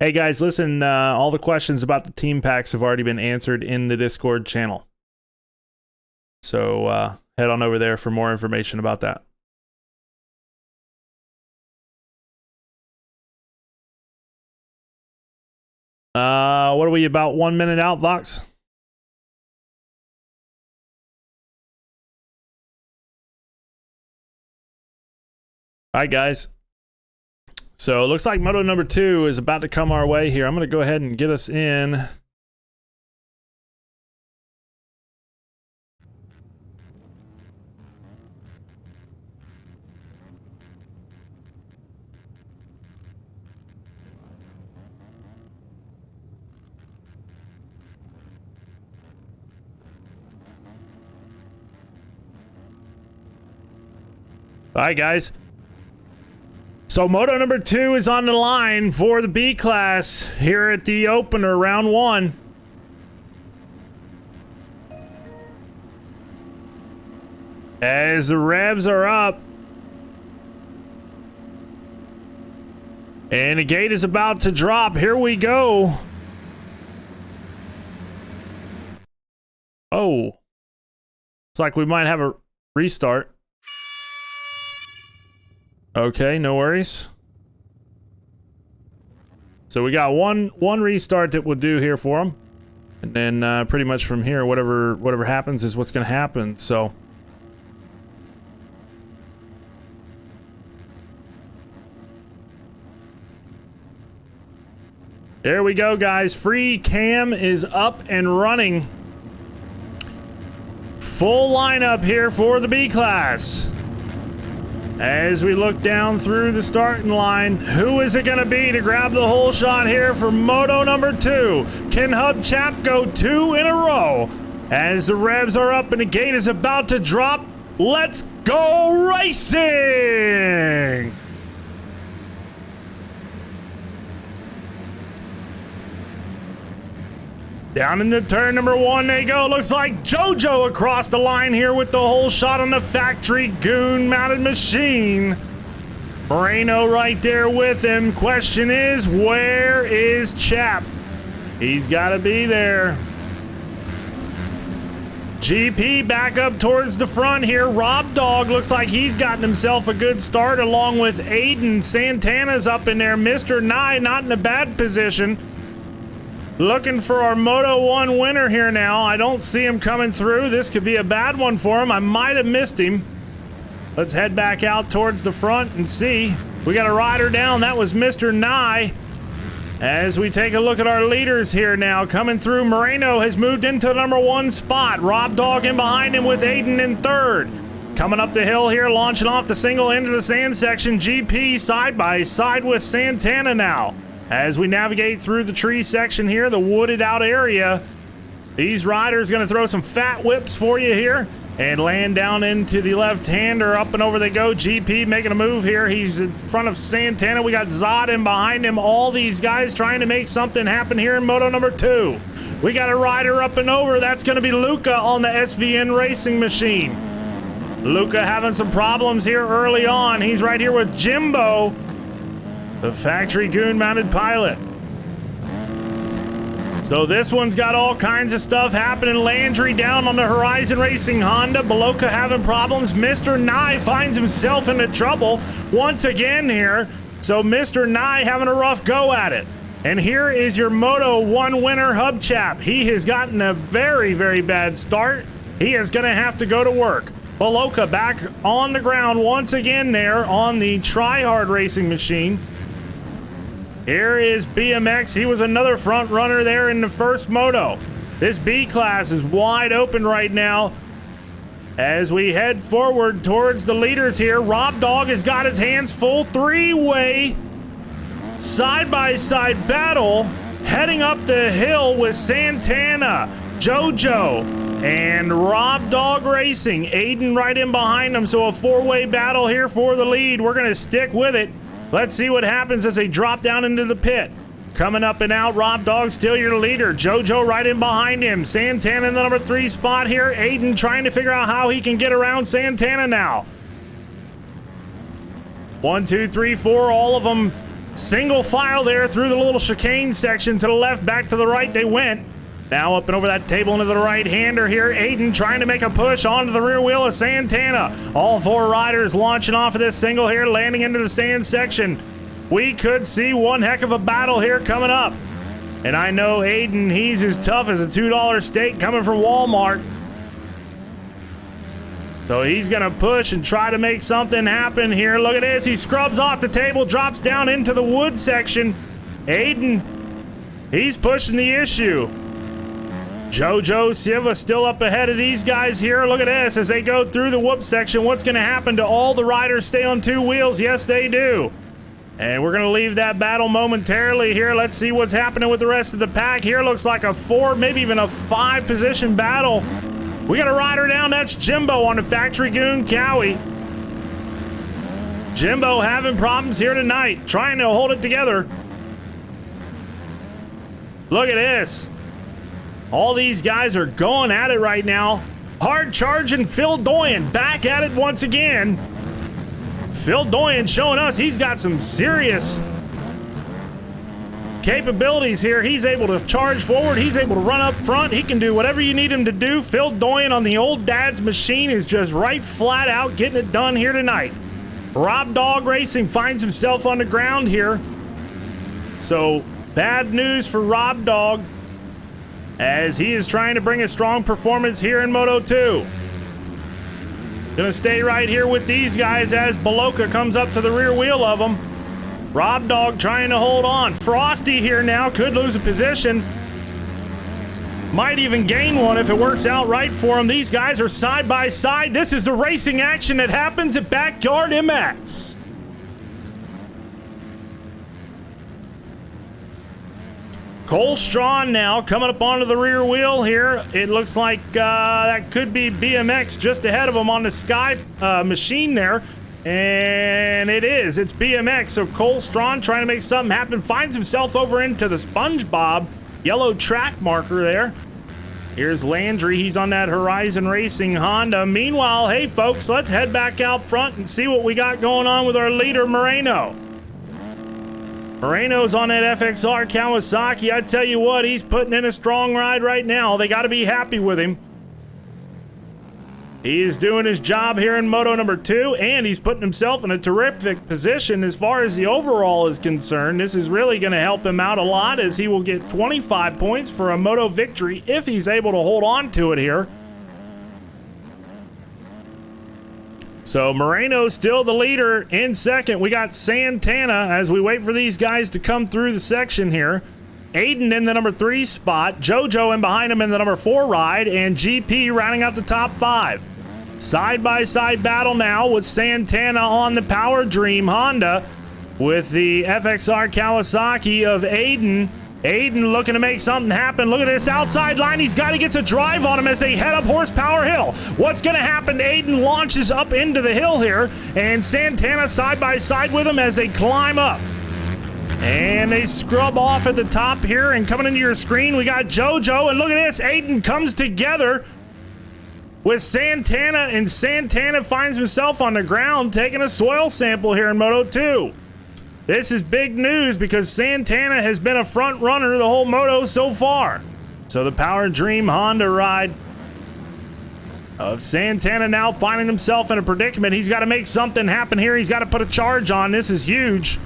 Hey guys, listen, all the questions about the team packs have already been answered in the Discord channel. So head on over there for more information about that. What are we, about 1 minute out, Vox? All right, guys. So it looks like Moto number 2 is about to come our way here. I'm going to go ahead and get us in. All right, guys. So Moto number 2 is on the line for the B class here at the opener, round 1. As the revs are up. And the gate is about to drop. Here we go. Oh. Looks like we might have a restart. Okay, no worries. So we got one restart that we'll do here for them, and then pretty much from here, whatever happens is what's going to happen. So there we go, guys. Free cam is up and running. Full lineup here for the B class. As we look down through the starting line, who is it going to be to grab the whole shot here for Moto number 2? Can Hubchat go 2 in a row? As the revs are up and the gate is about to drop, let's go racing! Down into turn number 1 they go. Looks like JoJo across the line here with the whole shot on the factory goon mounted machine. Moreno right there with him. Question is, where is Chap? He's got to be there. GP back up towards the front here. Rob Dog looks like he's gotten himself a good start along with Aiden. Santana's up in there. Mr. Nye not in a bad position. Looking for our Moto 1 winner here now. I don't see him coming through. This could be a bad one for him. I might have missed him. Let's head back out towards the front and see. We got a rider down. That was Mr. Nye. As we take a look at our leaders here now. Coming through, Moreno has moved into the number 1 spot. Rob Dog in behind him with Aiden in 3rd. Coming up the hill here, launching off the single into the sand section. GP side by side with Santana now. As we navigate through the tree section here, the wooded out area, these riders going to throw some fat whips for you here and land down into the left-hander. Up and over they go. GP making a move here. He's in front of Santana. We got Zod in behind him. All these guys trying to make something happen here in Moto number 2. We got a rider up and over. That's going to be Luca on the SVN racing machine. Luca having some problems here early on. He's right here with Jimbo, the factory goon-mounted pilot. So this one's got all kinds of stuff happening. Landry down on the Horizon Racing Honda. Beloka having problems. Mr. Nye finds himself into trouble once again here. So Mr. Nye having a rough go at it. And here is your Moto 1 winner, Hubchap. He has gotten a very, very bad start. He is going to have to go to work. Boloka back on the ground once again there on the try-hard racing machine. Here is BMX. He was another front runner there in the first moto. This B class is wide open right now. As we head forward towards the leaders here, Rob Dog has got his hands full. Three-way side-by-side battle heading up the hill with Santana, JoJo, and Rob Dog Racing. Aiden right in behind them, so a four-way battle here for the lead. We're going to stick with it. Let's see what happens as they drop down into the pit. Coming up and out, Rob Dog still your leader. JoJo right in behind him. Santana in the number 3 spot here. Aiden trying to figure out how he can get around Santana now. 1, 2, 3, 4, all of them single file there through the little chicane section. To the left, back to the right they went. Now up and over that table into the right-hander here. Aiden trying to make a push onto the rear wheel of Santana. All 4 riders launching off of this single here, landing into the sand section. We could see one heck of a battle here coming up. And I know Aiden, he's as tough as a $2 steak coming from Walmart. So he's going to push and try to make something happen here. Look at this. He scrubs off the table, drops down into the wood section. Aiden, he's pushing the issue. JoJo Silva still up ahead of these guys here. Look at this as they go through the whoop section. What's going to happen? Do all the riders stay on 2 wheels? Yes, they do. And we're going to leave that battle momentarily here. Let's see what's happening with the rest of the pack here. Looks like a 4, maybe even a 5 position battle. We got a rider down. That's Jimbo on the Factory Goon Cowie. Jimbo having problems here tonight, trying to hold it together. Look at this. All these guys are going at it right now. Hard charging Phil Doyen back at it once again. Phil Doyen showing us he's got some serious capabilities here. He's able to charge forward. He's able to run up front. He can do whatever you need him to do. Phil Doyen on the old dad's machine is just right flat out getting it done here tonight. Rob Dog Racing finds himself on the ground here. So bad news for Rob Dog as he is trying to bring a strong performance here in Moto 2. Gonna stay right here with these guys as Boloka comes up to the rear wheel of them. Rob Dog trying to hold on. Frosty here now could lose a position. Might even gain one if it works out right for him. These guys are side by side. This is the racing action that happens at Backyard MX. Cole Strawn now coming up onto the rear wheel here. It looks like that could be BMX just ahead of him on the Sky machine there. And it is. It's BMX. So Cole Strawn trying to make something happen. Finds himself over into the SpongeBob yellow track marker there. Here's Landry. He's on that Horizon Racing Honda. Meanwhile, hey, folks, let's head back out front and see what we got going on with our leader, Moreno. Moreno's on that FXR Kawasaki. I tell you what, he's putting in a strong ride right now. They got to be happy with him. He is doing his job here in Moto number 2, and he's putting himself in a terrific position as far as the overall is concerned. This is really going to help him out a lot as he will get 25 points for a Moto victory if he's able to hold on to it here. So Moreno's still the leader in second. We got Santana as we wait for these guys to come through the section here. Aiden in the number 3 spot. JoJo in behind him in the number 4 ride. And GP rounding out the top 5. Side-by-side battle now with Santana on the Power Dream Honda with the FXR Kawasaki of Aiden. Aiden looking to make something happen. Look at this outside line. He's got to get a drive on him as they head up Horsepower Hill. What's going to happen? Aiden launches up into the hill here, and Santana side by side with him as they climb up. And they scrub off at the top here, and coming into your screen, we got JoJo, and look at this. Aiden comes together with Santana, and Santana finds himself on the ground taking a soil sample here in Moto 2. This is big news because Santana has been a front runner the whole moto so far. So the Power Dream Honda ride of Santana now finding himself in a predicament. He's got to make something happen here. He's got to put a charge on. This is huge.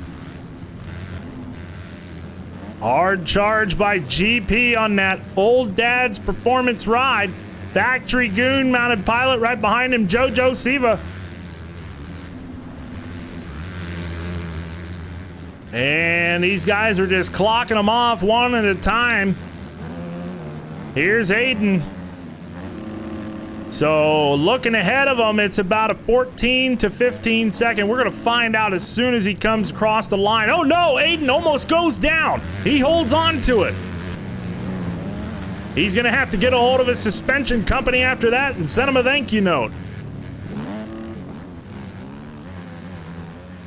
Hard charge by GP on that old dad's performance ride. Factory goon mounted pilot right behind him, Jojo Siva. And these guys are just clocking them off one at a time. Here's Aiden. So looking ahead of him, it's about a 14 to 15 second. We're going to find out as soon as he comes across the line. Oh no, Aiden almost goes down. He holds on to it. He's going to have to get a hold of his suspension company after that and send him a thank you note.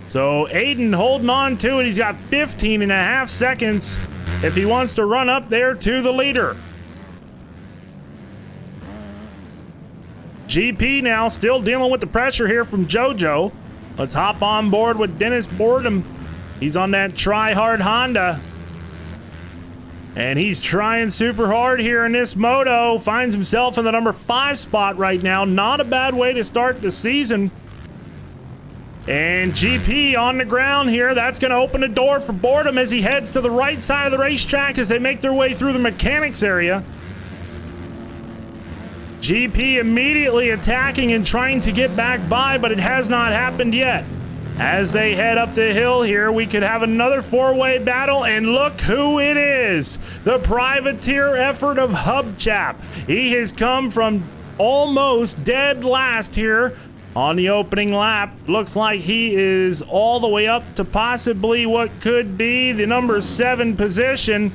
So Aiden holding on to it. He's got 15 and a half seconds if he wants to run up there to the leader. GP now still dealing with the pressure here from JoJo. Let's hop on board with Dennis Boredom. He's on that try-hard Honda. And he's trying super hard here in this moto. Finds himself in the number 5 spot right now. Not a bad way to start the season. And GP on the ground here. That's going to open the door for Boredom as he heads to the right side of the racetrack as they make their way through the mechanics area. GP immediately attacking and trying to get back by, but it has not happened yet. As they head up the hill here, we could have another 4-way battle, and look who it is. The privateer effort of Hubchap. He has come from almost dead last here on the opening lap. Looks like he is all the way up to possibly what could be the number 7 position.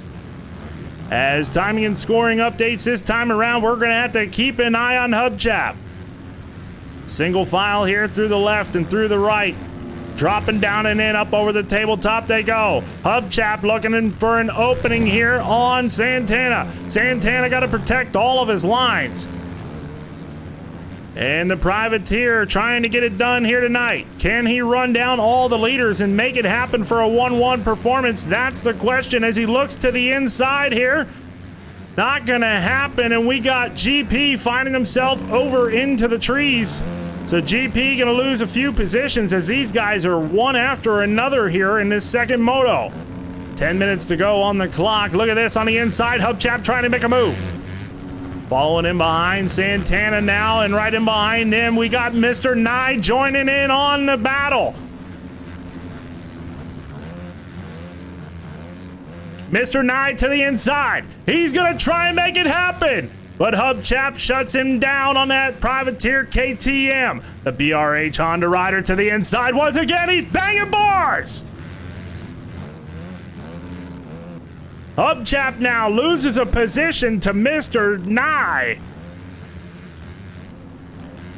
As timing and scoring updates this time around, we're going to have to keep an eye on Hubchap. Single file here through the left and through the right. Dropping down and in, up over the tabletop they go. Hubchap looking for an opening here on Santana. Santana got to protect all of his lines. And the privateer trying to get it done here tonight. Can he run down all the leaders and make it happen for a 1-1 performance? That's the question as he looks to the inside here. Not gonna happen, and we got GP finding himself over into the trees. So GP gonna lose a few positions as these guys are one after another here in this second moto. 10 minutes to go on the clock. Look at this on the inside. Hubchap trying to make a move. Following in behind Santana now, and right in behind him, we got Mr. Nye joining in on the battle. Mr. Nye to the inside. He's gonna try and make it happen, but Hubchap shuts him down on that privateer KTM. The BRH Honda rider to the inside once again. He's banging bars. Hubchap now loses a position to Mr. Nye.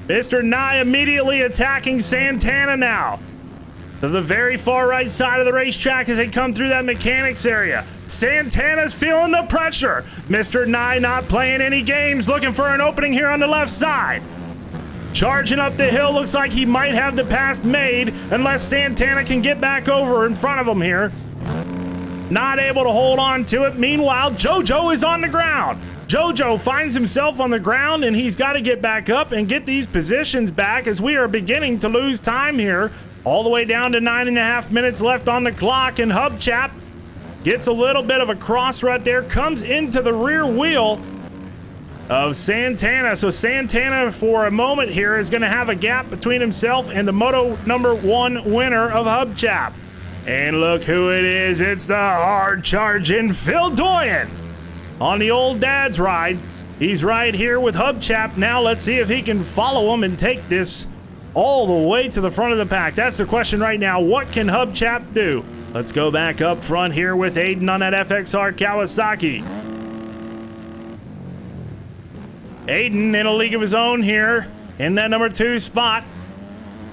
Mr. Nye immediately attacking Santana now. To the very far right side of the racetrack as they come through that mechanics area. Santana's feeling the pressure. Mr. Nye not playing any games, looking for an opening here on the left side. Charging up the hill, looks like he might have the pass made unless Santana can get back over in front of him here. Not able to hold on to it. Meanwhile, JoJo is on the ground. JoJo finds himself on the ground, and he's got to get back up and get these positions back as we are beginning to lose time here. All the way down to 9.5 minutes left on the clock, and Hubchap gets a little bit of a cross rut there, comes into the rear wheel of Santana. So Santana, for a moment here, is going to have a gap between himself and the Moto number 1 winner of Hubchap. And look who it is. It's the hard-charging Phil Doyen on the old dad's ride. He's right here with Hubchap. Now let's see if he can follow him and take this all the way to the front of the pack. That's the question right now. What can Hubchap do? Let's go back up front here with Aiden on that FXR Kawasaki. Aiden in a league of his own here in that number 2 spot.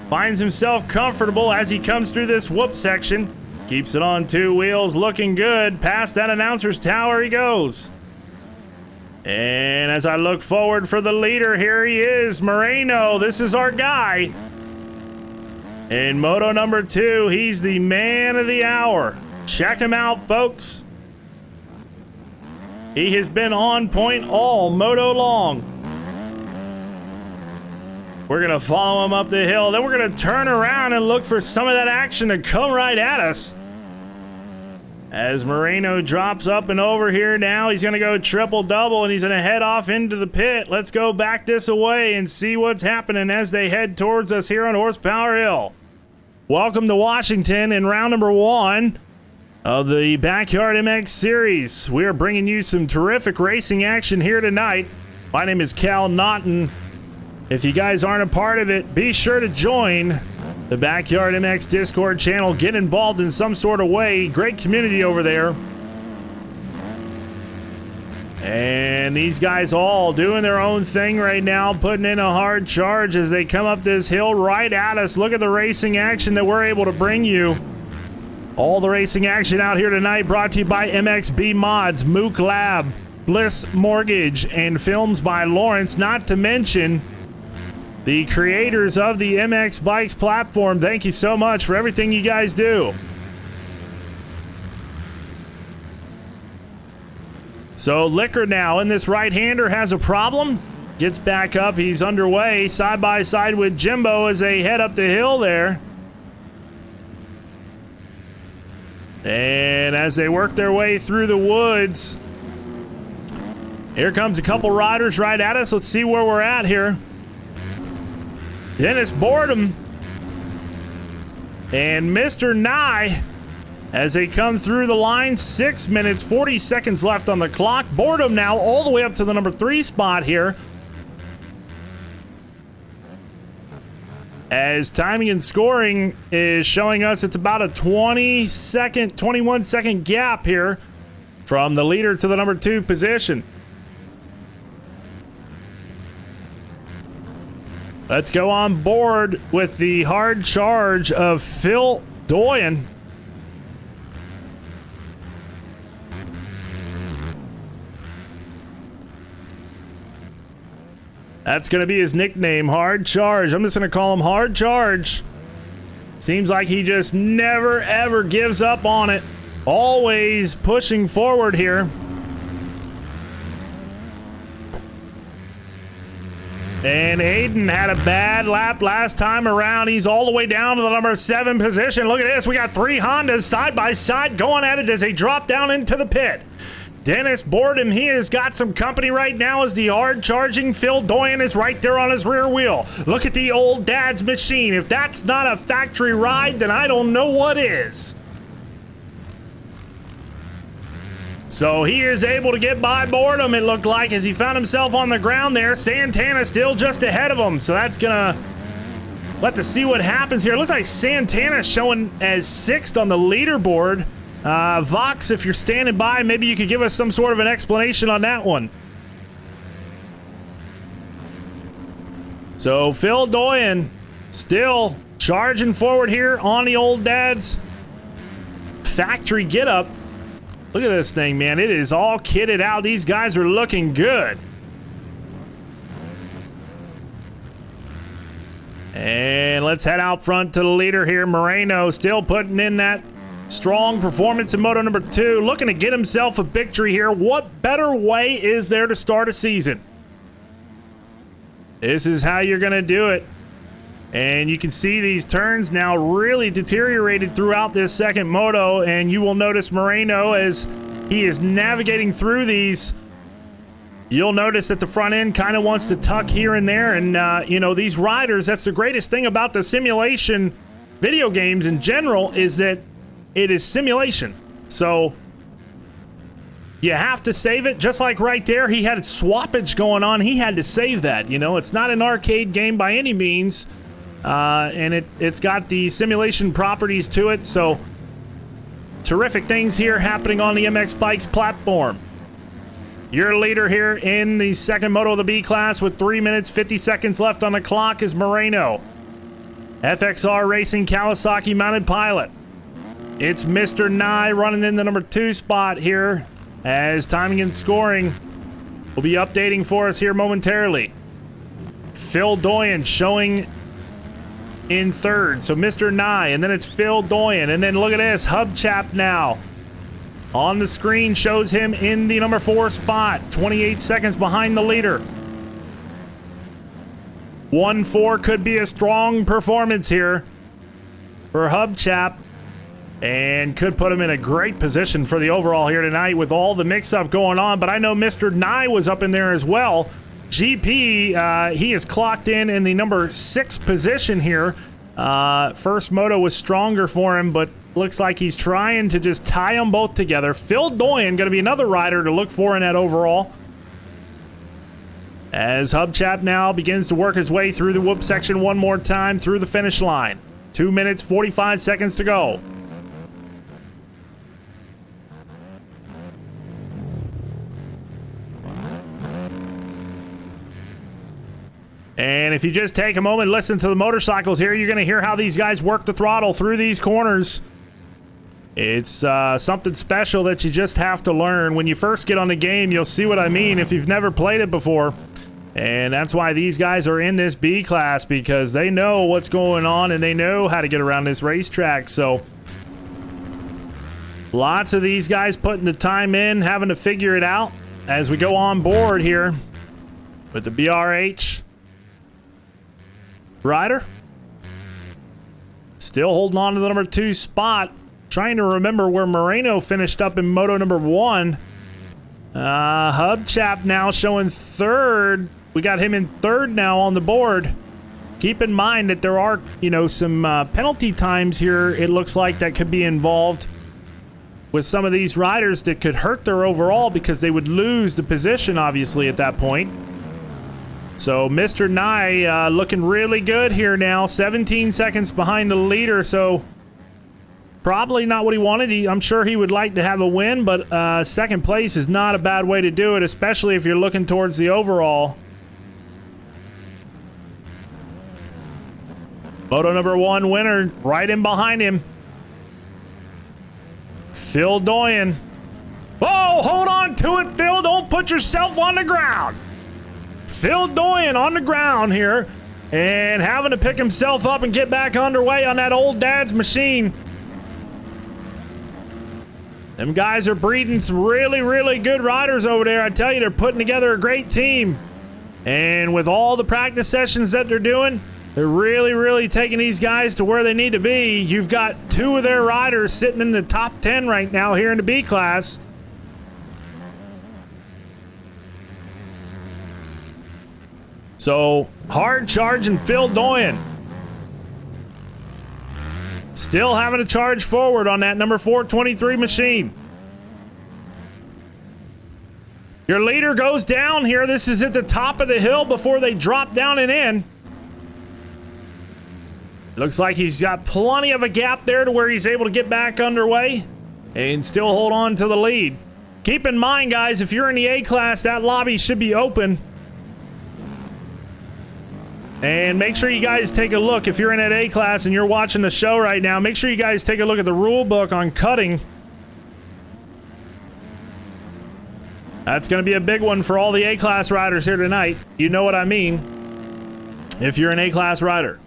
Finds himself comfortable as he comes through this whoop section. Keeps it on 2 wheels, looking good. Past that announcer's tower he goes. And as I look forward for the leader, here he is, Moreno. This is our guy. In Moto number 2, he's the man of the hour. Check him out, folks. He has been on point all moto long. We're going to follow him up the hill. Then we're going to turn around and look for some of that action to come right at us. As Moreno drops up and over here now, he's going to go triple-double, and he's going to head off into the pit. Let's go back this away and see what's happening as they head towards us here on Horsepower Hill. Welcome to Washington in round number 1 of the Backyard MX Series. We are bringing you some terrific racing action here tonight. My name is Cal Naughton. If you guys aren't a part of it, be sure to join the Backyard MX Discord channel. Get involved in some sort of way. Great community over there. And these guys all doing their own thing right now, putting in a hard charge as they come up this hill right at us. Look at the racing action that we're able to bring you. All the racing action out here tonight brought to you by MXB Mods, Mook Lab, Bliss Mortgage, and films by Lawrence, not to mention the creators of the MX Bikes platform. Thank you so much for everything you guys do. So Liquor now in this right-hander has a problem. Gets back up. He's underway side by side with Jimbo as they head up the hill there. And as they work their way through the woods, here comes a couple riders right at us. Let's see where we're at here. Dennis Boredom and Mr. Nye as they come through the line. 6 minutes, 40 seconds left on the clock. Boredom now all the way up to the number 3 spot here. As timing and scoring is showing us it's about a 21 second gap here from the leader to the number 2 position. Let's go on board with the hard charge of Phil Doyen. That's going to be his nickname, Hard Charge. I'm just going to call him Hard Charge. Seems like he just never, ever gives up on it. Always pushing forward here. And Aiden had a bad lap last time around. He's all the way down to the number 7 position. Look at this. We got 3 Hondas side by side going at it as they drop down into the pit. Dennis Boredom, he has got some company right now as the hard charging Phil Doyen is right there on his rear wheel. Look at the old dad's machine. If that's not a factory ride, then I don't know what is. So he is able to get by Boredom, it looked like, as he found himself on the ground there. Santana still just ahead of him, so that's gonna let us see what happens here. It looks like Santana showing as 6th on the leaderboard. Vox, if you're standing by, maybe you could give us some sort of an explanation on that one. So Phil Doyen still charging forward here on the old dad's factory get-up. Look at this thing, man. It is all kitted out. These guys are looking good. And let's head out front to the leader here. Moreno still putting in that strong performance in Moto number 2. Looking to get himself a victory here. What better way is there to start a season? This is how you're going to do it. And you can see these turns now really deteriorated throughout this second moto, and you will notice Moreno as he is navigating through these. You'll notice that the front end kind of wants to tuck here and there, and you know, these riders, that's the greatest thing about the simulation video games in general, is that it is simulation. So you have to save it, just like right there, he had swappage going on. He had to save that, you know. It's not an arcade game by any means. And it's got the simulation properties to it, so terrific things here happening on the MX Bikes platform. Your leader here in the second moto of the B class with 3 minutes 50 seconds left on the clock is Moreno. FXR Racing Kawasaki mounted pilot. It's Mr. Nye running in the number 2 spot here as timing and scoring will be updating for us here momentarily. Phil Doyen showing in 3rd, so Mr. Nye, and then it's Phil Doyen, and then look at this, Hubchap now on the screen shows him in the number 4 spot, 28 seconds behind the leader. 1-4 could be a strong performance here for Hubchap. and could put him in a great position for the overall here tonight with all the mix-up going on. But I know Mr. Nye was up in there as well. GP, he is clocked in the number 6 position here. First moto was stronger for him, but looks like he's trying to just tie them both together. Phil Doyen going to be another rider to look for in that overall. As Hubchap now begins to work his way through the whoop section one more time through the finish line. 2 minutes, 45 seconds to go. And if you just take a moment and listen to the motorcycles here, you're going to hear how these guys work the throttle through these corners. It's something special that you just have to learn. When you first get on the game, you'll see what I mean if you've never played it before. And that's why these guys are in this B class, because they know what's going on and they know how to get around this racetrack. So lots of these guys putting the time in, having to figure it out as we go on board here with the BRH rider. Still holding on to the number 2 spot. Trying to remember where Moreno finished up in moto number 1. Hubchap now showing 3rd. We got him in 3rd now on the board. Keep in mind that there are, you know, some penalty times here, it looks like, that could be involved with some of these riders that could hurt their overall because they would lose the position, obviously, at that point. So Mr. Nye looking really good here now. 17 seconds behind the leader, so probably not what he wanted. I'm sure he would like to have a win, but second place is not a bad way to do it, especially if you're looking towards the overall. Moto number 1 winner right in behind him. Phil Doyen. Oh, hold on to it, Phil. Don't put yourself on the ground. Phil Doyen on the ground here and having to pick himself up and get back underway on that old dad's machine. Them guys are breeding some really, really good riders over there. I tell you, they're putting together a great team. And with all the practice sessions that they're doing, they're really, really taking these guys to where they need to be. You've got 2 of their riders sitting in the top 10 right now here in the B class. So, hard charging Phil Doyen. Still having to charge forward on that number 423 machine. Your leader goes down here. This is at the top of the hill before they drop down and in. Looks like he's got plenty of a gap there to where he's able to get back underway and still hold on to the lead. Keep in mind, guys, if you're in the A class, that lobby should be open. And make sure you guys take a look. If you're in that A class and you're watching the show right now, make sure you guys take a look at the rule book on cutting. That's going to be a big one for all the A class riders here tonight. You know what I mean if you're an A class rider.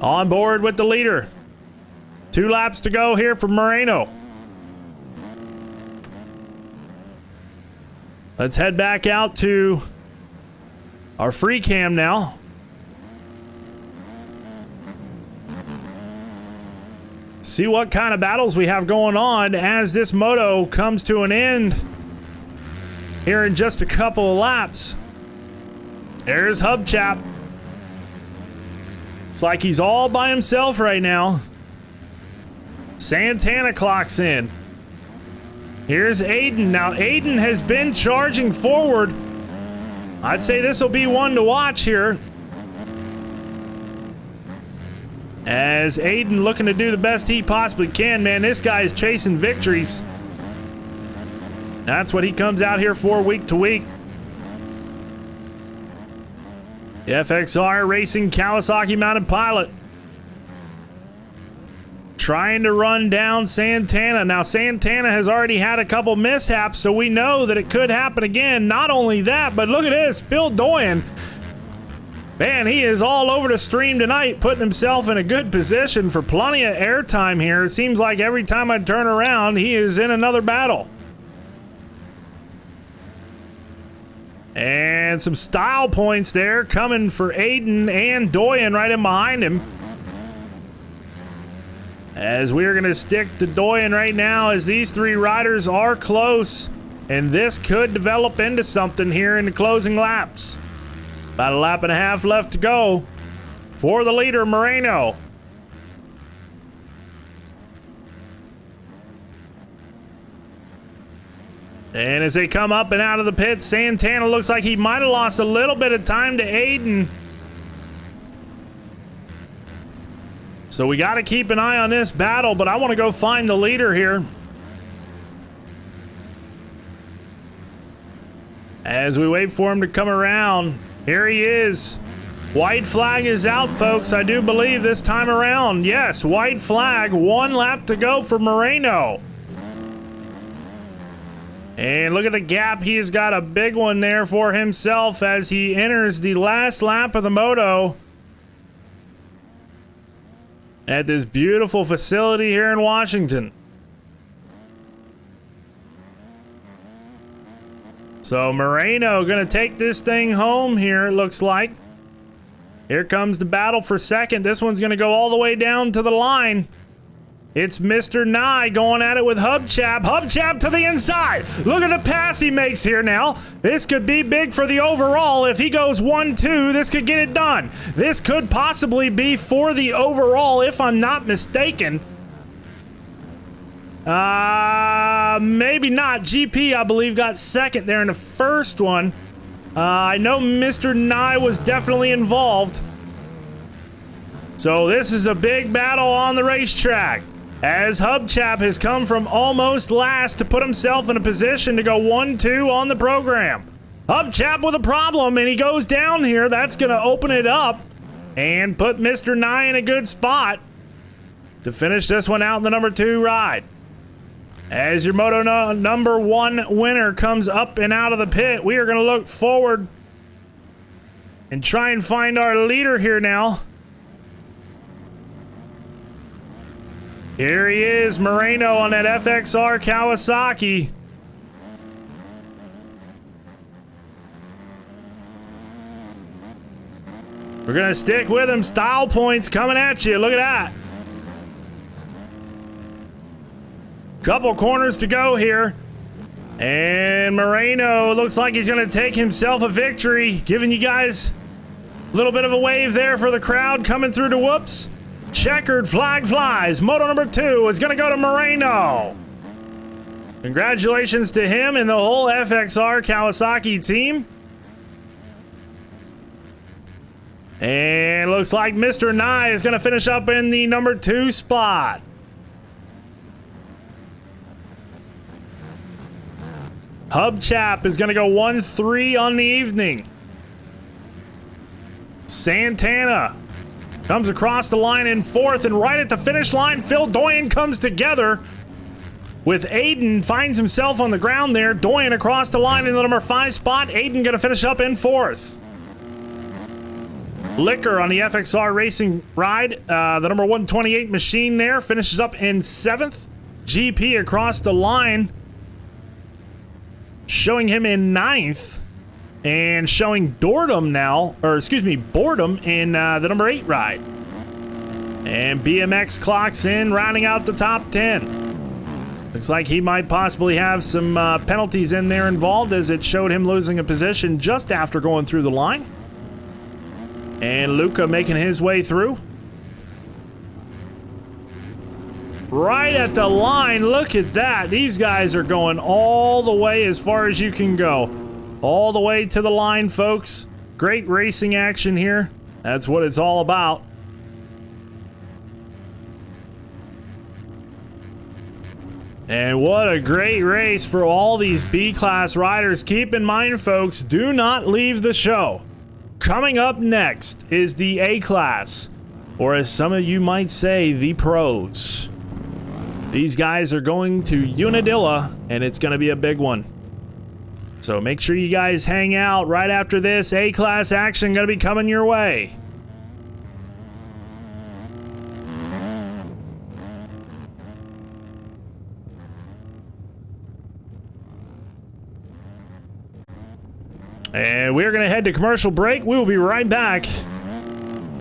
On board with the leader. 2 laps to go here for Moreno. Let's head back out to our free cam now. See what kind of battles we have going on as this moto comes to an end here in just a couple of laps. There's Hubchap. It's like he's all by himself right now. Santana clocks in. Here's Aiden. Now, Aiden has been charging forward. I'd say this will be one to watch here. As Aiden looking to do the best he possibly can, man. This guy is chasing victories. That's what he comes out here for week to week. The FXR Racing Kawasaki mounted pilot. Trying to run down Santana. Now, Santana has already had a couple mishaps, so we know that it could happen again. Not only that, but look at this. Phil Doyen. Man, he is all over the stream tonight, putting himself in a good position for plenty of airtime here. It seems like every time I turn around, he is in another battle. And some style points there coming for Aiden and Doyen right in behind him. As we're going to stick to Doyen right now, as these three riders are close. And this could develop into something here in the closing laps. About a lap and a half left to go for the leader, Moreno. And as they come up and out of the pit, Santana looks like he might have lost a little bit of time to Aiden. So we got to keep an eye on this battle, but I want to go find the leader here. As we wait for him to come around, here he is. White flag is out, folks, I do believe this time around. Yes, white flag, 1 lap to go for Moreno. And look at the gap. He's got a big one there for himself as he enters the last lap of the moto at this beautiful facility here in Washington. So Moreno gonna take this thing home here, it looks like. Here comes the battle for second. This one's gonna go all the way down to the line. It's Mr. Nye going at it with Hubchap. Hubchap to the inside. Look at the pass he makes here now. This could be big for the overall. If he goes 1-2, this could get it done. This could possibly be for the overall, if I'm not mistaken. Maybe not. GP, I believe, got second there in the first one. I know Mr. Nye was definitely involved. So this is a big battle on the racetrack, as Hubchap has come from almost last to put himself in a position to go 1-2 on the program. Hubchap with a problem, and he goes down here. That's going to open it up and put Mr. Nye in a good spot to finish this one out in the number 2 ride. As your Moto number 1 winner comes up and out of the pit, we are going to look forward and try and find our leader here now. Here he is, Moreno on that FXR Kawasaki. We're gonna stick with him. Style points coming at you. Look at that. Couple corners to go here. And Moreno looks like he's gonna take himself a victory, giving you guys a little bit of a wave there for the crowd coming through to whoops. Checkered flag flies. Moto number 2 is going to go to Moreno. Congratulations to him and the whole FXR Kawasaki team. And looks like Mr. Nye is going to finish up in the number 2 spot. Hubchap is going to go 1-3 on the evening. Santana comes across the line in 4th, and right at the finish line, Phil Doyen comes together with Aiden, finds himself on the ground there. Doyen across the line in the number 5 spot. Aiden gonna finish up in 4th. Liquor on the FXR Racing ride, the number 128 machine there, finishes up in 7th. GP across the line, showing him in 9th. And showing Boredom now, or excuse me, Boredom in the number 8 ride. And BMX clocks in, rounding out the top 10. Looks like he might possibly have some penalties in there involved, as it showed him losing a position just after going through the line. And Luca making his way through. Right at the line, look at that. These guys are going all the way as far as you can go. All the way to the line, folks. Great racing action here. That's what it's all about. And what a great race for all these B-Class riders. Keep in mind, folks, do not leave the show. Coming up next is the A-Class, or as some of you might say, the pros. These guys are going to Unadilla, and it's going to be a big one. So make sure you guys hang out. Right after this, A-Class action gonna be coming your way. And we're going to head to commercial break. We will be right back.